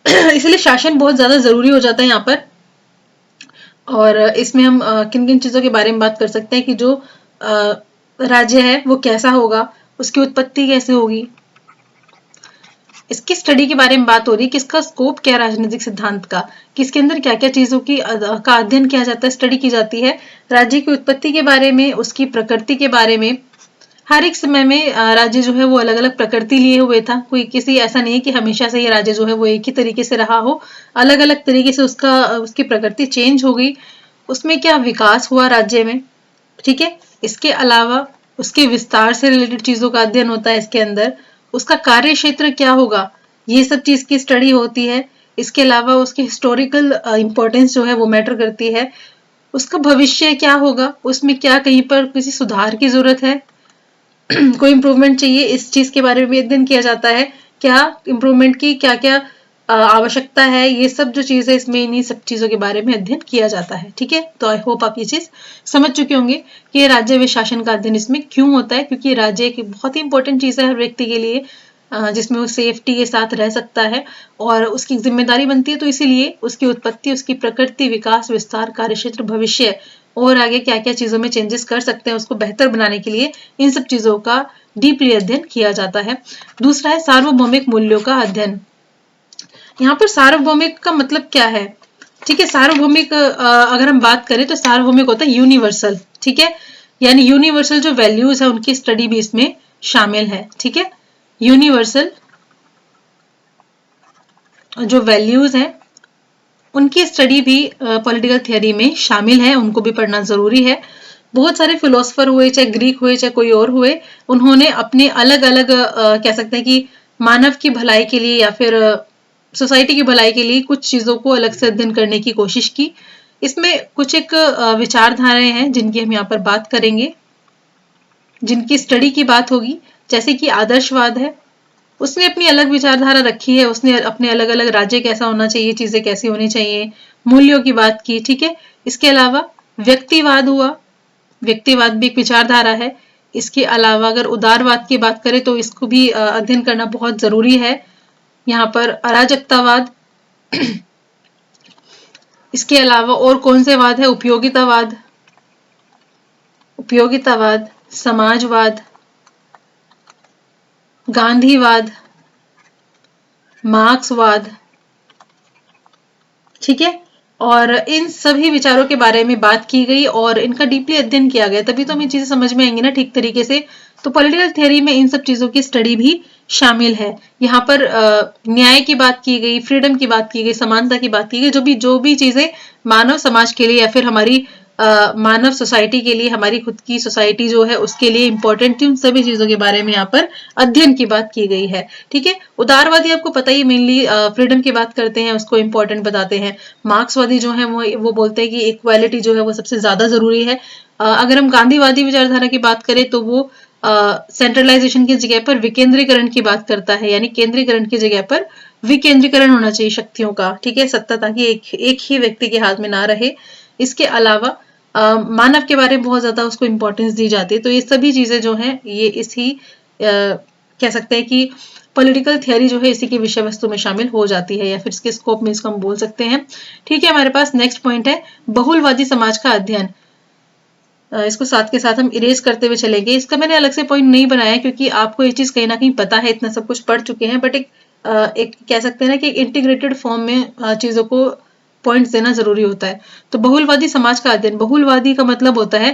[SPEAKER 1] इसलिए शासन बहुत ज्यादा जरूरी हो जाता है यहाँ पर। और इसमें हम किन किन चीजों के बारे में बात कर सकते हैं कि जो राज्य है वो कैसा होगा, उसकी उत्पत्ति कैसे होगी, इसकी स्टडी के बारे में बात हो रही है। किसका स्कोप क्या, राजनीतिक सिद्धांत का, किसके अंदर क्या क्या चीजों का अध्ययन किया जाता है, स्टडी की जाती है। राज्य की उत्पत्ति के बारे में, उसकी प्रकृति के बारे में। हर एक समय में राज्य जो है वो अलग अलग प्रकृति लिए हुए था, कोई किसी ऐसा नहीं है कि हमेशा से ये राज्य जो है वो एक ही तरीके से रहा हो, अलग अलग तरीके से उसकी प्रकृति चेंज हो गई। उसमें क्या विकास हुआ राज्य में। ठीक है, इसके अलावा उसके विस्तार से रिलेटेड चीजों का अध्ययन होता है इसके अंदर। उसका कार्य क्षेत्र क्या होगा, ये सब चीज की स्टडी होती है। इसके अलावा उसकी हिस्टोरिकल इम्पोर्टेंस जो है वो मैटर करती है। उसका भविष्य क्या होगा, उसमें क्या कहीं पर किसी सुधार की जरूरत है, कोई इम्प्रूवमेंट चाहिए, इस चीज के बारे में भी अध्ययन किया जाता है। क्या इम्प्रूवमेंट की क्या क्या आवश्यकता है, ये सब जो चीज है इसमें इन्हीं सब चीजों के बारे में अध्ययन किया जाता है। ठीक है, तो आई होप आप ये चीज समझ चुके होंगे कि ये राज्य व शासन का अध्ययन इसमें क्यों होता है, क्योंकि राज्य एक बहुत ही इंपॉर्टेंट चीज है हर व्यक्ति के लिए, जिसमें वो सेफ्टी के साथ रह सकता है और उसकी जिम्मेदारी बनती है। तो इसीलिए उसकी उत्पत्ति, उसकी प्रकृति, विकास, विस्तार, कार्यक्षेत्र, भविष्य और आगे क्या क्या चीजों में चेंजेस कर सकते हैं उसको बेहतर बनाने के लिए इन सब चीजों का डीपली अध्ययन किया जाता है। दूसरा है सार्वभौमिक मूल्यों का अध्ययन। यहाँ पर सार्वभौमिक का मतलब क्या है? ठीक है, सार्वभौमिक अगर हम बात करें तो सार्वभौमिक होता है यूनिवर्सल। ठीक है, यानी यूनिवर्सल जो वैल्यूज है उनकी स्टडी भी इसमें शामिल है। ठीक है, यूनिवर्सल जो वैल्यूज हैं उनकी स्टडी भी पॉलिटिकल थियरी में शामिल है, उनको भी पढ़ना जरूरी है। बहुत सारे फिलोसफर हुए, चाहे ग्रीक हुए चाहे कोई और हुए, उन्होंने अपने अलग अलग कह सकते हैं कि मानव की भलाई के लिए या फिर सोसाइटी की भलाई के लिए कुछ चीजों को अलग से अध्ययन करने की कोशिश की। इसमें कुछ एक विचारधाराएं हैं जिनकी हम यहाँ पर बात करेंगे, जिनकी स्टडी की बात होगी। जैसे कि आदर्शवाद है, उसने अपनी अलग विचारधारा रखी है, उसने अपने अलग अलग राज्य कैसा होना चाहिए, चीजें कैसी होनी चाहिए, मूल्यों की बात की। ठीक है, इसके अलावा व्यक्तिवाद हुआ, व्यक्तिवाद भी एक विचारधारा है। इसके अलावा अगर उदारवाद की बात करें तो इसको भी अध्ययन करना बहुत जरूरी है। यहाँ पर अराजकतावाद, इसके अलावा और कौन से वाद है? उपयोगितावाद, उपयोगितावाद, समाजवाद, गांधीवाद, मार्क्सवाद। ठीक है, और इन सभी विचारों के बारे में बात की गई और इनका डीपली अध्ययन किया गया, तभी तो हमें चीजें समझ में आएंगी ना ठीक तरीके से। तो पॉलिटिकल थियरी में इन सब चीजों की स्टडी भी शामिल है। यहाँ पर न्याय की बात की गई, फ्रीडम की बात की गई, समानता की बात की गई, जो भी चीजें मानव समाज के लिए या फिर हमारी मानव सोसाइटी के लिए, हमारी खुद की सोसाइटी जो है उसके लिए इंपॉर्टेंट थी, उन सभी चीजों के बारे में यहाँ पर अध्ययन की बात की गई है। ठीक है, उदारवादी आपको पता ही मेनली फ्रीडम की बात करते हैं, उसको इंपॉर्टेंट बताते हैं। मार्क्सवादी जो है वो बोलते हैं कि इक्वालिटी जो है वो सबसे ज्यादा जरूरी है। अगर हम गांधीवादी विचारधारा की बात करें तो वो सेंट्रलाइजेशन की जगह पर विकेंद्रीकरण की बात करता है, यानी केंद्रीकरण की जगह पर विकेंद्रीकरण होना चाहिए शक्तियों का। ठीक है, सत्ता ताकि एक ही व्यक्ति के हाथ में ना रहे। इसके अलावा मानव के बारे में बहुत ज्यादा उसको इंपॉर्टेंस दी जाती है। तो ये सभी चीजें जो हैं ये इसी कह सकते हैं कि पॉलिटिकल थियरी जो है इसी की विषय वस्तु में शामिल हो जाती है, या फिर इसके स्कोप में इसको हम बोल सकते हैं। ठीक है, हमारे पास नेक्स्ट पॉइंट है बहुलवादी समाज का अध्ययन। इसको साथ के साथ हम इरेज करते हुए चलेंगे। इसका मैंने अलग से पॉइंट नहीं बनाया क्योंकि आपको ये चीज कहीं ना कहीं पता है, इतना सब कुछ पढ़ चुके हैं, बट एक कह सकते हैं ना कि इंटीग्रेटेड फॉर्म में चीजों को पॉइंट्स देना जरूरी होता है। तो बहुलवादी समाज का अध्ययन, बहुलवादी का मतलब होता है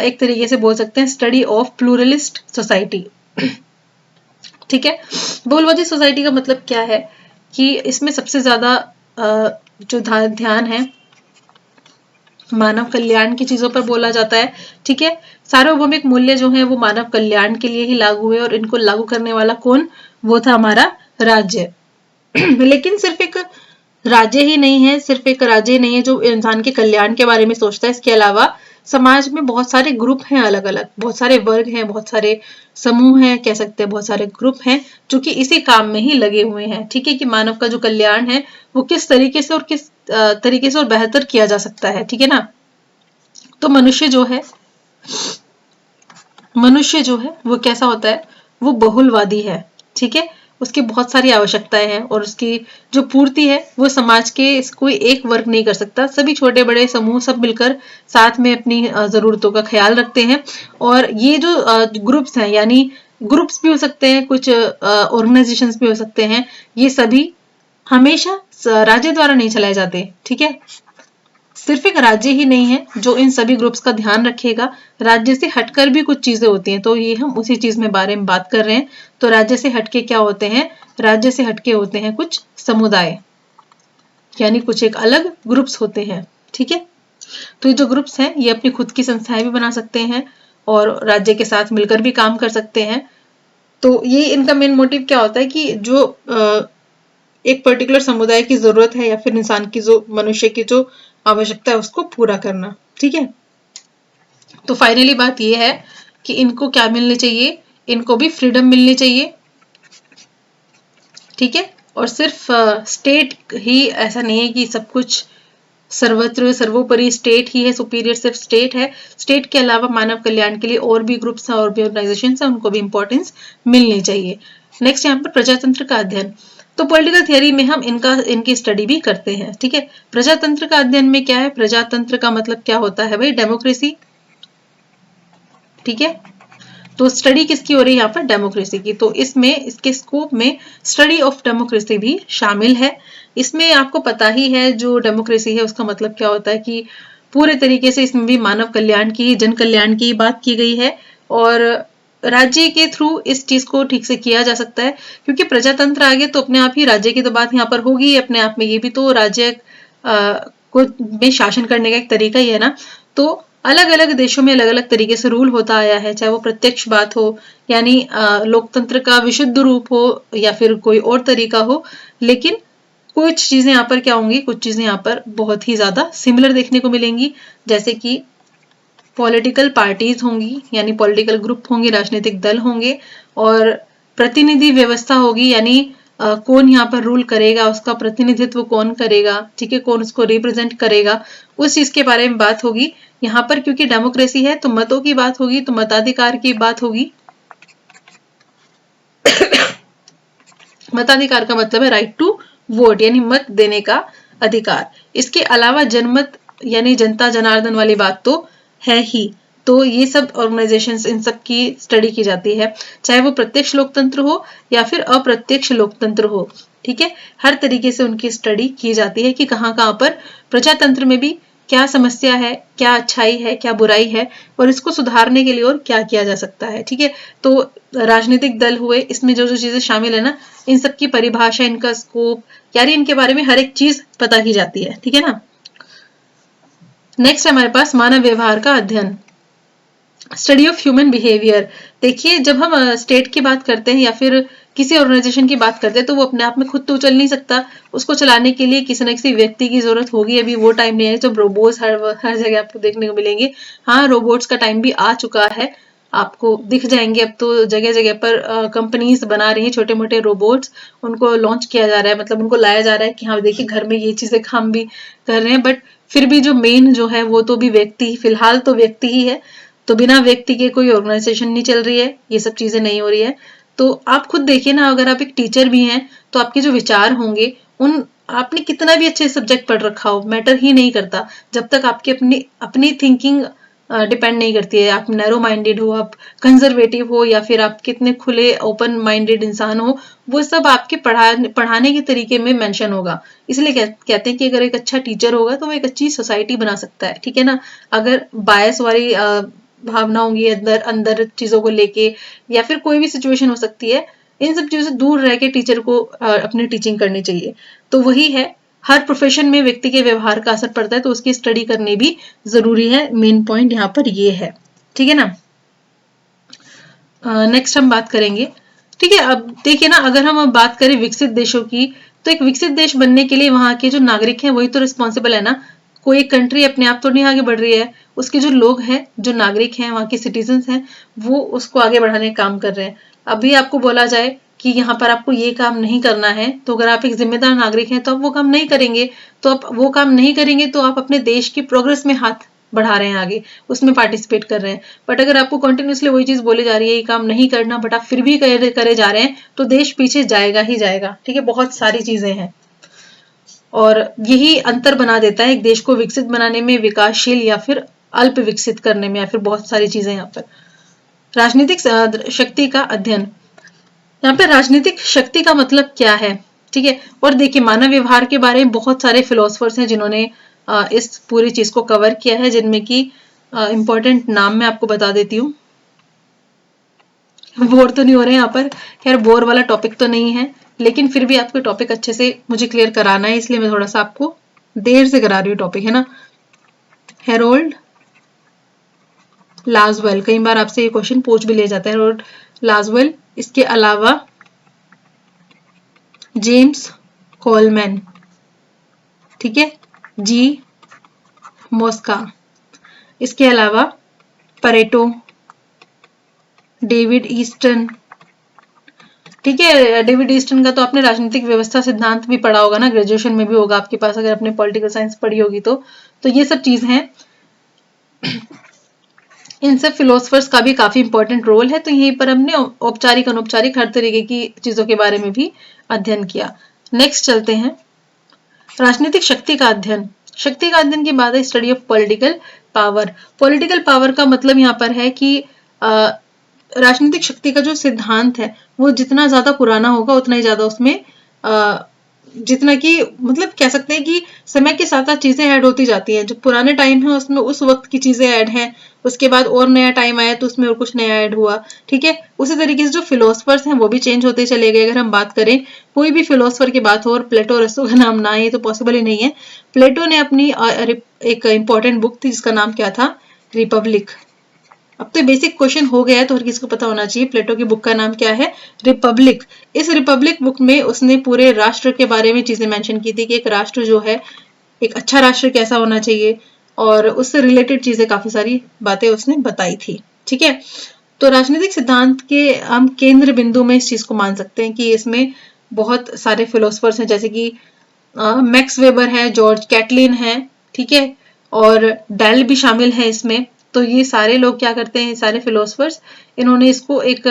[SPEAKER 1] एक तरीके से बोल सकते हैं स्टडी ऑफ प्लूरलिस्ट सोसाइटी। ठीक है, बहुलवादी सोसाइटी का मतलब क्या है कि इसमें सबसे ज्यादा जो ध्यान है मानव कल्याण की चीजों पर बोला जाता है। ठीक है, सार्वभौमिक मूल्य जो है वो मानव कल्याण के लिए ही लागू हुए और इनको लागू करने वाला कौन? वो था हमारा राज्य। लेकिन सिर्फ एक राज्य ही नहीं है, सिर्फ एक राज्य ही नहीं है जो इंसान के कल्याण के बारे में सोचता है। इसके अलावा समाज में बहुत सारे ग्रुप हैं, अलग अलग बहुत सारे वर्ग हैं, बहुत सारे समूह हैं, कह सकते हैं बहुत सारे ग्रुप हैं जो कि इसी काम में ही लगे हुए हैं। ठीक है, कि मानव का जो कल्याण है वो किस तरीके से और किस तरीके से और बेहतर किया जा सकता है। ठीक है ना, तो मनुष्य जो है वो कैसा होता है? वो बहुलवादी है। ठीक है, उसकी बहुत सारी आवश्यकताएं हैं और उसकी जो पूर्ति है वो समाज के कोई एक वर्ग नहीं कर सकता। सभी छोटे बड़े समूह सब मिलकर साथ में अपनी जरूरतों का ख्याल रखते हैं। और ये जो ग्रुप्स हैं, यानी ग्रुप्स भी हो सकते हैं, कुछ ऑर्गेनाइजेशंस भी हो सकते हैं, ये सभी हमेशा राज्य द्वारा नहीं चलाए जाते। ठीक है, सिर्फ एक राज्य ही नहीं है जो इन सभी ग्रुप्स का ध्यान रखेगा, राज्य से हटकर भी कुछ चीजें होती हैं। तो ये हम उसी चीज में बारे में बात कर रहे हैं। तो राज्य से हटके क्या होते हैं? राज्य से हटके होते हैं कुछ समुदाय, यानी कुछ एक अलग ग्रुप्स होते हैं। ठीक है, तो ये जो ग्रुप्स हैं ये अपनी खुद की संस्थाएं भी बना सकते हैं और राज्य के साथ मिलकर भी काम कर सकते हैं। तो ये इनका मेन मोटिव क्या होता है कि जो एक पर्टिकुलर समुदाय की जरूरत है या फिर इंसान की जो मनुष्य की जो आवश्यकता है उसको पूरा करना। ठीक है, तो फाइनली बात ये है कि इनको क्या मिलनी चाहिए, इनको भी फ्रीडम मिलनी चाहिए। ठीक है, और सिर्फ स्टेट ही ऐसा नहीं है कि सब कुछ सर्वत्र सर्वोपरि स्टेट ही है सुपीरियर, सिर्फ स्टेट है। स्टेट के अलावा मानव कल्याण के लिए और भी ग्रुप्स हैं और भी ऑर्गेनाइजेशन हैं, उनको भी इंपॉर्टेंस मिलनी चाहिए। नेक्स्ट यहाँ पर प्रजातंत्र का अध्ययन। तो पॉलिटिकल थियरी में हम इनकी स्टडी भी करते हैं। ठीक है, प्रजातंत्र का अध्ययन में क्या है, प्रजातंत्र का मतलब क्या होता है भाई, डेमोक्रेसी। ठीक है, तो स्टडी किसकी हो रही है यहाँ पर, डेमोक्रेसी की। तो इसमें इसके स्कोप में स्टडी ऑफ डेमोक्रेसी भी शामिल है। इसमें आपको पता ही है जो डेमोक्रेसी है उसका मतलब क्या होता है कि पूरे तरीके से इसमें भी मानव कल्याण की, जन कल्याण की बात की गई है और राज्य के थ्रू इस चीज को ठीक से किया जा सकता है। क्योंकि प्रजातंत्र आ गया तो अपने आप ही राज्य की तो बात यहाँ पर होगी अपने आप में, ये भी तो राज्य को में शासन करने का एक तरीका ही है ना। तो अलग अलग देशों में अलग अलग तरीके से रूल होता आया है, चाहे वो प्रत्यक्ष बात हो यानी लोकतंत्र का विशुद्ध रूप हो या फिर कोई और तरीका हो। लेकिन कुछ चीजें यहाँ पर क्या होंगी, कुछ चीजें यहाँ पर बहुत ही ज्यादा सिमिलर देखने को मिलेंगी, जैसे कि पॉलिटिकल पार्टीज होंगी यानी पॉलिटिकल ग्रुप होंगे, राजनीतिक दल होंगे और प्रतिनिधि व्यवस्था होगी यानी कौन यहाँ पर रूल करेगा, उसका प्रतिनिधित्व कौन करेगा। ठीक है, कौन उसको रिप्रेजेंट करेगा, उस चीज के बारे में बात होगी यहाँ पर। क्योंकि डेमोक्रेसी है तो मतों की बात होगी, तो मताधिकार की बात होगी। मताधिकार का मतलब है राइट टू वोट यानी मत देने का अधिकार। इसके अलावा जनमत यानी जनता जनार्दन वाली बात तो है ही। तो ये सब ऑर्गेनाइजेशंस, इन सब की स्टडी की जाती है, चाहे वो प्रत्यक्ष लोकतंत्र हो या फिर अप्रत्यक्ष लोकतंत्र हो। ठीक है, हर तरीके से उनकी स्टडी की जाती है कि कहाँ कहाँ पर प्रजातंत्र में भी क्या समस्या है, क्या अच्छाई है, क्या बुराई है और इसको सुधारने के लिए और क्या किया जा सकता है। ठीक है, तो राजनीतिक दल हुए, इसमें जो जो चीजें शामिल है ना, इन सब की परिभाषा, इनका स्कोप यानी इनके बारे में हर एक चीज पता की जाती है। ठीक है ना। नेक्स्ट हमारे पास मानव व्यवहार का अध्ययन, स्टडी ऑफ ह्यूमन बिहेवियर। देखिए, जब हम स्टेट की बात करते हैं या फिर किसी ऑर्गेनाइजेशन की बात करते हैं तो वो अपने आप में खुद तो चल नहीं सकता, उसको चलाने के लिए किसी न किसी व्यक्ति की जरूरत होगी। अभी वो टाइम नहीं है जब रोबोट्स हर जगह आपको देखने को मिलेंगे। हाँ, रोबोट्स का टाइम भी आ चुका है, आपको दिख जाएंगे अब तो जगह जगह पर कंपनीज बना रही है छोटे मोटे रोबोट्स, उनको लॉन्च किया जा रहा है, मतलब उनको लाया जा रहा है कि हाँ देखिए घर में ये चीजें हम भी कर रहे हैं। बट फिर भी जो मेन जो है वो तो भी व्यक्ति, फिलहाल तो व्यक्ति ही है। तो बिना व्यक्ति के कोई ऑर्गेनाइजेशन नहीं चल रही है, ये सब चीजें नहीं हो रही है। तो आप खुद देखिए ना, अगर आप एक टीचर भी हैं तो आपके जो विचार होंगे, उन आपने कितना भी अच्छे सब्जेक्ट पढ़ रखा हो मैटर ही नहीं करता, जब तक आपकी अपनी अपनी थिंकिंग डिपेंड नहीं करती है। आप नैरो माइंडेड हो, आप कंजर्वेटिव हो या फिर आप कितने खुले ओपन माइंडेड इंसान हो, वो सब आपके पढ़ाने के तरीके में मेंशन होगा। इसलिए कहते हैं कि अगर एक अच्छा टीचर होगा तो वो एक अच्छी सोसाइटी बना सकता है। ठीक है ना। अगर बायस वाली भावना होंगी अंदर अंदर चीजों को लेके या फिर कोई भी सिचुएशन हो सकती है, इन सब चीजों से दूर रह के टीचर को अपनी टीचिंग करनी चाहिए। तो वही है, हर प्रोफेशन में व्यक्ति के व्यवहार का असर पड़ता है, तो उसकी स्टडी करनी भी जरूरी है। मेन पॉइंट यहाँ पर ये है। ठीक है ना। नेक्स्ट हम बात करेंगे। ठीक है, अब देखिए ना, अगर हम बात करें विकसित देशों की, तो एक विकसित देश बनने के लिए वहां के जो नागरिक हैं वही तो रिस्पॉन्सिबल है ना। कोई एक कंट्री अपने आप तो नहीं आगे बढ़ रही है, उसके जो लोग हैं, जो नागरिक हैं, वहां के सिटीजन हैं, वो उसको आगे बढ़ाने का काम कर रहे हैं। अभी आपको बोला जाए कि यहाँ पर आपको ये काम नहीं करना है, तो अगर आप एक जिम्मेदार नागरिक हैं तो आप वो काम नहीं करेंगे। तो आप वो काम नहीं करेंगे तो आप अपने देश की प्रोग्रेस में हाथ बढ़ा रहे हैं, आगे उसमें पार्टिसिपेट कर रहे हैं। बट अगर आपको कंटिन्यूसली वही चीज बोली जा रही है, ये काम नहीं करना, बट आप फिर भी करे जा रहे हैं, तो देश पीछे जाएगा ही जाएगा। ठीक है, बहुत सारी चीजें हैं और यही अंतर बना देता है एक देश को विकसित बनाने में, विकासशील या फिर अल्प विकसित करने में, या फिर बहुत सारी चीजें यहाँ पर। राजनीतिक शक्ति का अध्ययन, यहाँ पे राजनीतिक शक्ति का मतलब क्या है। ठीक है, और देखिए मानव व्यवहार के बारे में बहुत सारे फिलोसफर्स हैं जिन्होंने इस पूरी चीज को कवर किया है, जिनमें की इंपॉर्टेंट नाम मैं आपको बता देती हूँ। बोर तो नहीं हो रहे यहाँ पर, खैर बोर वाला टॉपिक तो नहीं है, लेकिन फिर भी आपको टॉपिक अच्छे से मुझे क्लियर कराना है, इसलिए मैं थोड़ा सा आपको देर से करा रही हूँ टॉपिक, है ना। हेरोल्ड लाजवेल, कई बार आपसे ये क्वेश्चन पूछ भी ले जाता है, हेरोल्ड लाजवेल। इसके अलावा जेम्स कोलमैन, ठीक है, जी मोस्का, इसके अलावा परेटो, डेविड ईस्टन, ठीक है। डेविड ईस्टन का तो आपने राजनीतिक व्यवस्था सिद्धांत भी पढ़ा होगा ना, ग्रेजुएशन में भी होगा आपके पास, अगर आपने पॉलिटिकल साइंस पढ़ी होगी तो ये सब चीज हैं। इन सब फिलोसफर्स का भी काफी इंपॉर्टेंट रोल है। तो यहीं पर हमने औपचारिक अनौपचारिक हर तरीके की चीजों के बारे में भी अध्ययन किया। नेक्स्ट चलते हैं, राजनीतिक शक्ति का अध्ययन। शक्ति का अध्ययन की बात है study of political power. Political power का मतलब यहाँ पर है कि राजनीतिक शक्ति का जो सिद्धांत है वो जितना ज्यादा पुराना होगा उतना ही ज्यादा उसमें जितना कि मतलब कह सकते हैं कि समय के साथ साथ चीजें ऐड होती जाती हैं। जो पुराने टाइम है उसमें उस वक्त की चीजें ऐड हैं, उसके बाद और नया टाइम आया तो उसमें और कुछ नया ऐड हुआ, ठीक है। उसी तरीके से जो फिलोसफर्स हैं वो भी चेंज होते चले गए। अगर हम बात करें कोई भी फिलोसफर की बात हो और प्लेटो रस्सो का नाम ना आए तो पॉसिबल ही नहीं है। प्लेटो ने अपनी एक इंपॉर्टेंट बुक थी जिसका नाम क्या था, रिपब्लिक। अब तो बेसिक क्वेश्चन हो गया है तो हर किसी को पता होना चाहिए प्लेटो की बुक का नाम क्या है, रिपब्लिक। इस रिपब्लिक बुक में उसने पूरे राष्ट्र के बारे में चीजें मेंशन की थी कि एक राष्ट्र जो है, एक अच्छा राष्ट्र कैसा होना चाहिए, और उससे रिलेटेड चीजें काफी सारी बातें उसने बताई थी, ठीक है। तो राजनीतिक सिद्धांत के हम केंद्र बिंदु में इस चीज को मान सकते हैं कि इसमें बहुत सारे फिलोसफर्स हैं, जैसे कि मैक्स वेबर है, जॉर्ज कैटलिन है, ठीक है, और डेल भी शामिल है इसमें। तो ये सारे लोग क्या करते हैं, सारे फिलोसफर्स, इन्होंने इसको एक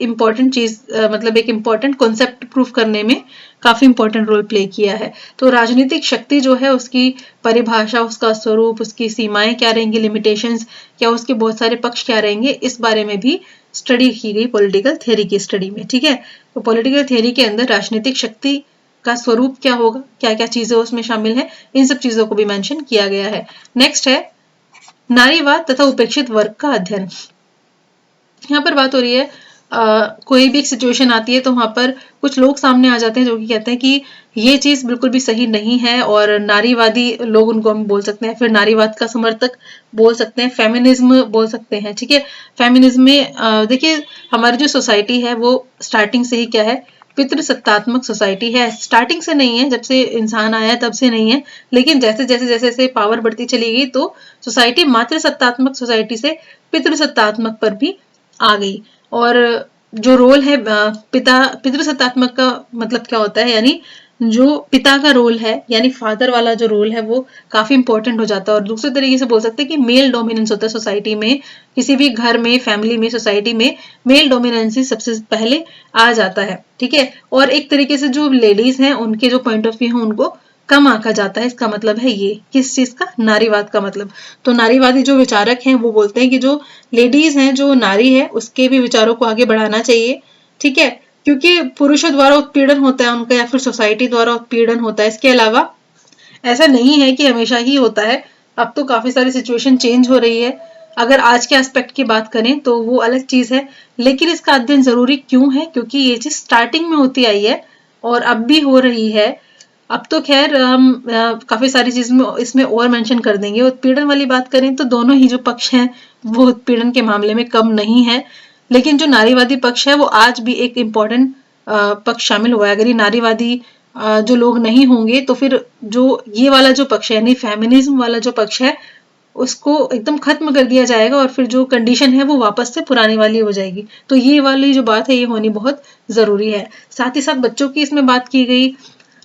[SPEAKER 1] इम्पॉर्टेंट चीज मतलब एक इम्पॉर्टेंट कॉन्सेप्ट प्रूफ करने में काफी इम्पोर्टेंट रोल प्ले किया है। तो राजनीतिक शक्ति जो है उसकी परिभाषा, उसका स्वरूप, उसकी सीमाएं क्या रहेंगी, लिमिटेशंस क्या, उसके बहुत सारे पक्ष क्या रहेंगे, इस बारे में भी स्टडी की गई पॉलिटिकल थियरी की स्टडी में, ठीक है। तो पॉलिटिकल थियरी के अंदर राजनीतिक शक्ति का स्वरूप क्या होगा, क्या क्या चीजें उसमें शामिल है, इन सब चीजों को भी मेंशन किया गया है। नेक्स्ट है नारीवाद तथा उपेक्षित वर्ग का अध्ययन। यहाँ पर बात हो रही है कोई भी एक सिचुएशन आती है तो वहां पर कुछ लोग सामने आ जाते हैं जो कि कहते हैं कि ये चीज बिल्कुल भी सही नहीं है, और नारीवादी लोग उनको हम बोल सकते हैं, फिर नारीवाद का समर्थक बोल सकते हैं, फेमिनिज्म बोल सकते हैं, ठीक है। फेमिनिज्म में देखिए हमारी जो सोसाइटी है वो स्टार्टिंग से ही क्या है, पितृसत्तात्मक सोसाइटी है। स्टार्टिंग से नहीं है, जब से इंसान आया तब से नहीं है, लेकिन जैसे जैसे जैसे जैसे पावर बढ़ती चली गई तो सोसाइटी मातृसत्तात्मक सोसाइटी से पितृसत्तात्मक पर भी आ गई। और जो रोल है पितृसत्तात्मक का मतलब क्या होता है, यानी जो पिता का रोल है, यानी फादर वाला जो रोल है वो काफी इंपॉर्टेंट हो जाता है। और दूसरे तरीके से बोल सकते हैं कि मेल डोमिनेंस होता है सोसाइटी में, किसी भी घर में, फैमिली में, सोसाइटी में मेल डोमिनेंस ही सबसे पहले आ जाता है, ठीक है। और एक तरीके से जो लेडीज हैं उनके जो पॉइंट ऑफ व्यू है उनको कम आंका जाता है। इसका मतलब है ये किस चीज का, नारीवाद का मतलब। तो नारीवादी जो विचारक हैं वो बोलते हैं कि जो लेडीज हैं, जो नारी है, उसके भी विचारों को आगे बढ़ाना चाहिए, ठीक है, क्योंकि पुरुषों द्वारा उत्पीड़न होता है उनका, या फिर सोसाइटी द्वारा उत्पीड़न होता है। इसके अलावा ऐसा नहीं है कि हमेशा ही होता है, अब तो काफी सारी सिचुएशन चेंज हो रही है। अगर आज के एस्पेक्ट की बात करें तो वो अलग चीज है, लेकिन इसका अध्ययन जरूरी क्यों है, क्योंकि ये चीज स्टार्टिंग में होती आई है और अब भी हो रही है। अब तो खैर हम काफी सारी चीज में इसमें और मेंशन कर देंगे। उत्पीड़न वाली बात करें तो दोनों ही जो पक्ष हैं वो उत्पीड़न के मामले में कम नहीं है, लेकिन जो नारीवादी पक्ष है वो आज भी एक इम्पोर्टेंट पक्ष शामिल हुआ है। अगर ये नारीवादी जो लोग नहीं होंगे तो फिर जो ये वाला जो पक्ष है, यानी फेमिनिज्म वाला जो पक्ष है, उसको एकदम खत्म कर दिया जाएगा और फिर जो कंडीशन है वो वापस से पुरानी वाली हो जाएगी। तो ये वाली जो बात है ये होनी बहुत जरूरी है। साथ ही साथ बच्चों की इसमें बात की गई,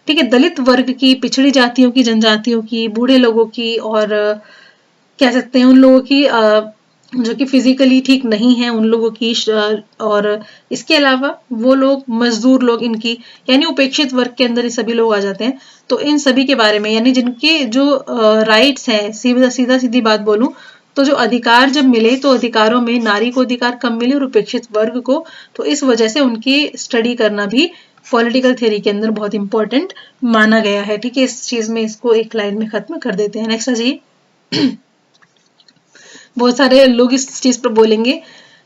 [SPEAKER 1] ठीक है, दलित वर्ग की, पिछड़ी जातियों की, जनजातियों की, बूढ़े लोगों की, और कह सकते हैं उन लोगों की जो कि फिजिकली ठीक नहीं है उन लोगों की, और इसके अलावा वो लोग मजदूर लोग, इनकी यानी उपेक्षित वर्ग के अंदर ये सभी लोग आ जाते हैं। तो इन सभी के बारे में, यानी जिनके जो राइट्स हैं, सीधा सीधी बात बोलूं तो जो अधिकार जब मिले तो अधिकारों में नारी को अधिकार कम मिले और उपेक्षित वर्ग को, तो इस वजह से उनकी स्टडी करना भी पॉलिटिकल थ्योरी के अंदर बहुत इंपॉर्टेंट माना गया है, ठीक है। इस चीज में इसको एक लाइन में खत्म कर देते हैं। नेक्स्ट जी बहुत सारे लोग इस चीज पर बोलेंगे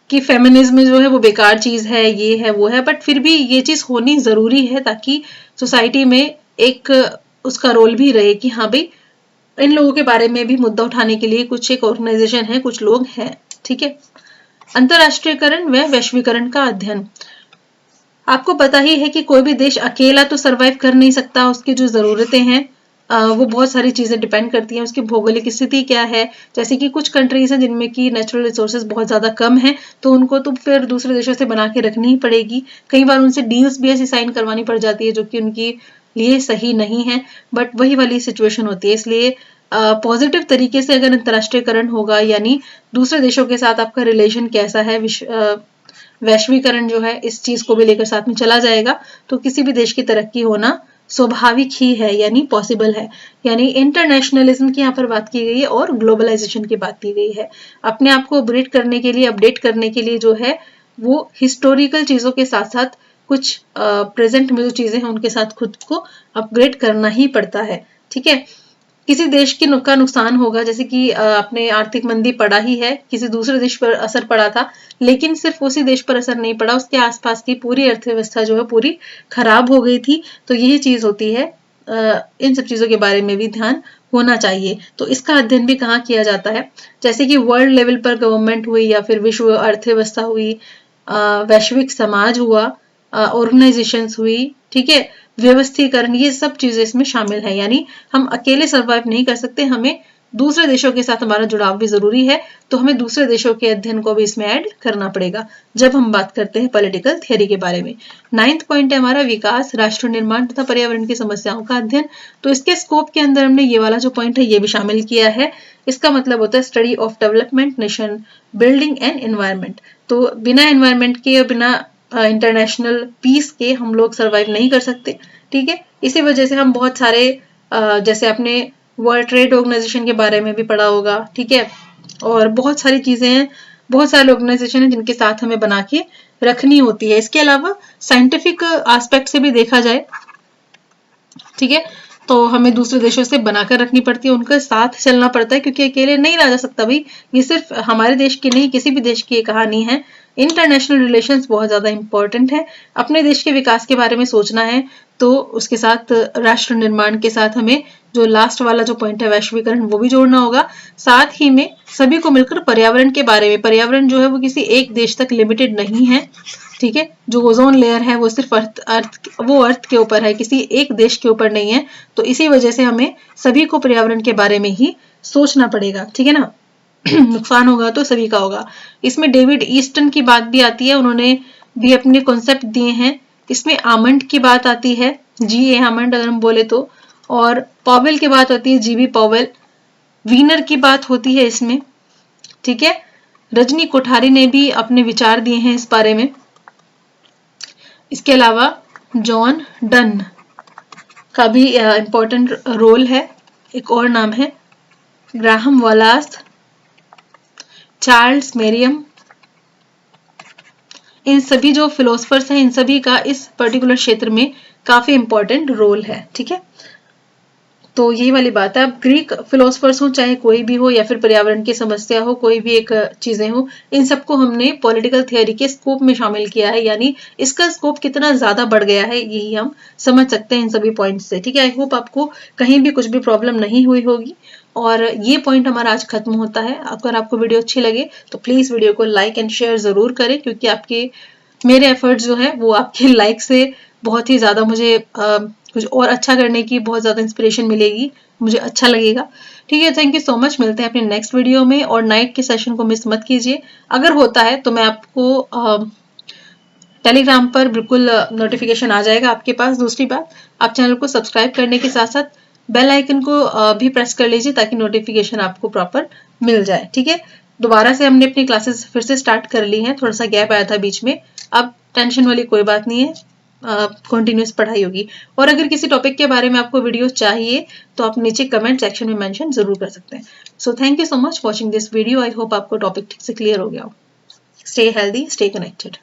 [SPEAKER 1] कि फेमिनिज्म जो है वो बेकार चीज है, ये है वो है, बट फिर भी ये चीज होनी जरूरी है ताकि सोसाइटी में एक उसका रोल भी रहे कि हाँ भाई इन लोगों के बारे में भी मुद्दा उठाने के लिए कुछ एक ऑर्गेनाइजेशन है, कुछ लोग हैं, ठीक है। अंतरराष्ट्रीयकरण व वैश्वीकरण का अध्ययन। आपको पता ही है कि कोई भी देश अकेला तो सरवाइव कर नहीं सकता, उसकी जो ज़रूरतें हैं वो बहुत सारी चीज़ें डिपेंड करती हैं, उसकी भौगोलिक स्थिति क्या है। जैसे कि कुछ कंट्रीज हैं जिनमें कि नेचुरल रिसोर्सेज बहुत ज़्यादा कम है, तो उनको तो फिर दूसरे देशों से बना के रखनी ही पड़ेगी। कई बार उनसे डील्स भी ऐसी साइन करवानी पड़ जाती है जो कि उनकी लिए सही नहीं है, बट वही वाली सिचुएशन होती है। इसलिए पॉजिटिव तरीके से अगर अंतर्राष्ट्रीयकरण होगा, यानी दूसरे देशों के साथ आपका रिलेशन कैसा है, वैश्वीकरण जो है इस चीज को भी लेकर साथ में चला जाएगा, तो किसी भी देश की तरक्की होना स्वाभाविक ही है, यानी पॉसिबल है। यानी इंटरनेशनलिज्म की यहाँ पर बात की गई है और ग्लोबलाइजेशन की बात की गई है। अपने आप को अपडेट करने के लिए जो है वो हिस्टोरिकल चीजों के साथ साथ कुछ प्रेजेंट में जो चीजें हैं उनके साथ खुद को अपग्रेड करना ही पड़ता है। ठीक है, किसी देश का नुकसान होगा, जैसे कि आपने आर्थिक मंदी पड़ा ही है, किसी दूसरे देश पर असर पड़ा था, लेकिन सिर्फ उसी देश पर असर नहीं पड़ा, उसके आसपास की पूरी अर्थव्यवस्था जो है पूरी खराब हो गई थी। तो यही चीज होती है, इन सब चीजों के बारे में भी ध्यान होना चाहिए। तो इसका अध्ययन भी कहाँ किया जाता है, जैसे कि वर्ल्ड लेवल पर गवर्नमेंट हुई, या फिर विश्व अर्थव्यवस्था हुई, वैश्विक समाज हुआ, ऑर्गेनाइजेशंस हुई, ठीक है, व्यवस्थीकरण, ये सब चीजें इसमें शामिल है। यानी हम अकेले सरवाइव नहीं कर सकते, हमें दूसरे देशों के साथ हमारा जुड़ाव भी जरूरी है, तो हमें दूसरे देशों के अध्ययन को भी इसमें ऐड करना पड़ेगा जब हम बात करते हैं पॉलिटिकल थियरी के बारे में। 9th पॉइंट है हमारा विकास, राष्ट्र निर्माण तथा पर्यावरण की समस्याओं का अध्ययन। तो इसके स्कोप के अंदर हमने ये वाला जो पॉइंट है ये भी शामिल किया है। इसका मतलब होता है study of development, nation building and environment. तो बिना एनवायरमेंट के और बिना इंटरनेशनल पीस के हम लोग सरवाइव नहीं कर सकते। ठीक है, इसी वजह से हम बहुत सारे जैसे आपने वर्ल्ड ट्रेड ऑर्गेनाइजेशन के बारे में भी पढ़ा होगा, ठीक है, और बहुत सारी चीजें हैं, बहुत सारे ऑर्गेनाइजेशन हैं जिनके साथ हमें बना के रखनी होती है। इसके अलावा साइंटिफिक एस्पेक्ट से भी देखा जाए, ठीक है, तो हमें दूसरे देशों से बनाकर रखनी पड़ती है, उनके साथ चलना पड़ता है, क्योंकि अकेले नहीं रहा जा सकता भाई। ये सिर्फ हमारे देश की नहीं, किसी भी देश की ये कहानी है। इंटरनेशनल रिलेशंस बहुत ज्यादा इंपॉर्टेंट है। अपने देश के विकास के बारे में सोचना है तो उसके साथ राष्ट्र निर्माण के साथ हमें जो लास्ट वाला जो पॉइंट है वैश्वीकरण, वो भी जोड़ना होगा। साथ ही में सभी को मिलकर पर्यावरण के बारे में, पर्यावरण जो है वो किसी एक देश तक लिमिटेड नहीं है, ठीक है, जो ओजोन लेयर है वो सिर्फ अर्थ के ऊपर है, किसी एक देश के ऊपर नहीं है। तो इसी वजह से हमें सभी को पर्यावरण के बारे में ही सोचना पड़ेगा, ठीक है ना। नुकसान होगा तो सभी का होगा। इसमें डेविड ईस्टन की बात भी आती है, उन्होंने भी अपने कॉन्सेप्ट दिए हैं। इसमें आमंड की बात आती है, G.A. आमंड अगर हम बोले तो, और पॉवेल की बात होती है, G.B. पॉवेल। वीनर की बात होती है इसमें, ठीक है। रजनी कोठारी ने भी अपने विचार दिए हैं इस बारे में। इसके अलावा जॉन डन का भी इंपॉर्टेंट रोल है। एक और नाम है ग्राहम वालास, चार्ल्स मेरियम। इन सभी जो फिलोसफर्स हैं, इन सभी का इस पर्टिकुलर क्षेत्र में काफी इंपॉर्टेंट रोल है, ठीक है। तो यही वाली बात है। अब ग्रीक फिलोसफर्स हो, चाहे कोई भी हो, या फिर पर्यावरण की समस्या हो, कोई भी एक चीजें हो, इन सबको हमने पॉलिटिकल थियोरी के स्कोप में शामिल किया है। यानी इसका स्कोप कितना ज्यादा बढ़ गया है यही हम समझ सकते हैं इन सभी पॉइंट से, ठीक है। आई होप आपको कहीं भी कुछ भी प्रॉब्लम नहीं हुई होगी। और ये पॉइंट हमारा आज खत्म होता है। अगर आपको वीडियो अच्छी लगे तो प्लीज वीडियो को लाइक एंड शेयर जरूर करें, क्योंकि आपके मेरे एफर्ट्स जो है वो आपके लाइक से बहुत ही ज्यादा मुझे कुछ और अच्छा करने की बहुत ज्यादा इंस्पिरेशन मिलेगी, मुझे अच्छा लगेगा, ठीक है। थैंक यू सो मच, मिलते हैं अपने नेक्स्ट वीडियो में। और नाइट के सेशन को मिस मत कीजिए। अगर होता है तो मैं आपको टेलीग्राम पर बिल्कुल नोटिफिकेशन आ जाएगा आपके पास। दूसरी बात, आप चैनल को सब्सक्राइब करने के साथ साथ बेल आइकन को भी प्रेस कर लीजिए, ताकि नोटिफिकेशन आपको प्रॉपर मिल जाए, ठीक है। दोबारा से हमने अपनी क्लासेस फिर से स्टार्ट कर ली हैं, थोड़ा सा गैप आया था बीच में। अब टेंशन वाली कोई बात नहीं है, कंटिन्यूस पढ़ाई होगी। और अगर किसी टॉपिक के बारे में आपको वीडियो चाहिए तो आप नीचे कमेंट सेक्शन में मेंशन जरूर कर सकते हैं। So thank you so much watching this video. I hope आपको टॉपिक ठीक से क्लियर हो गया हो। Stay healthy, stay connected.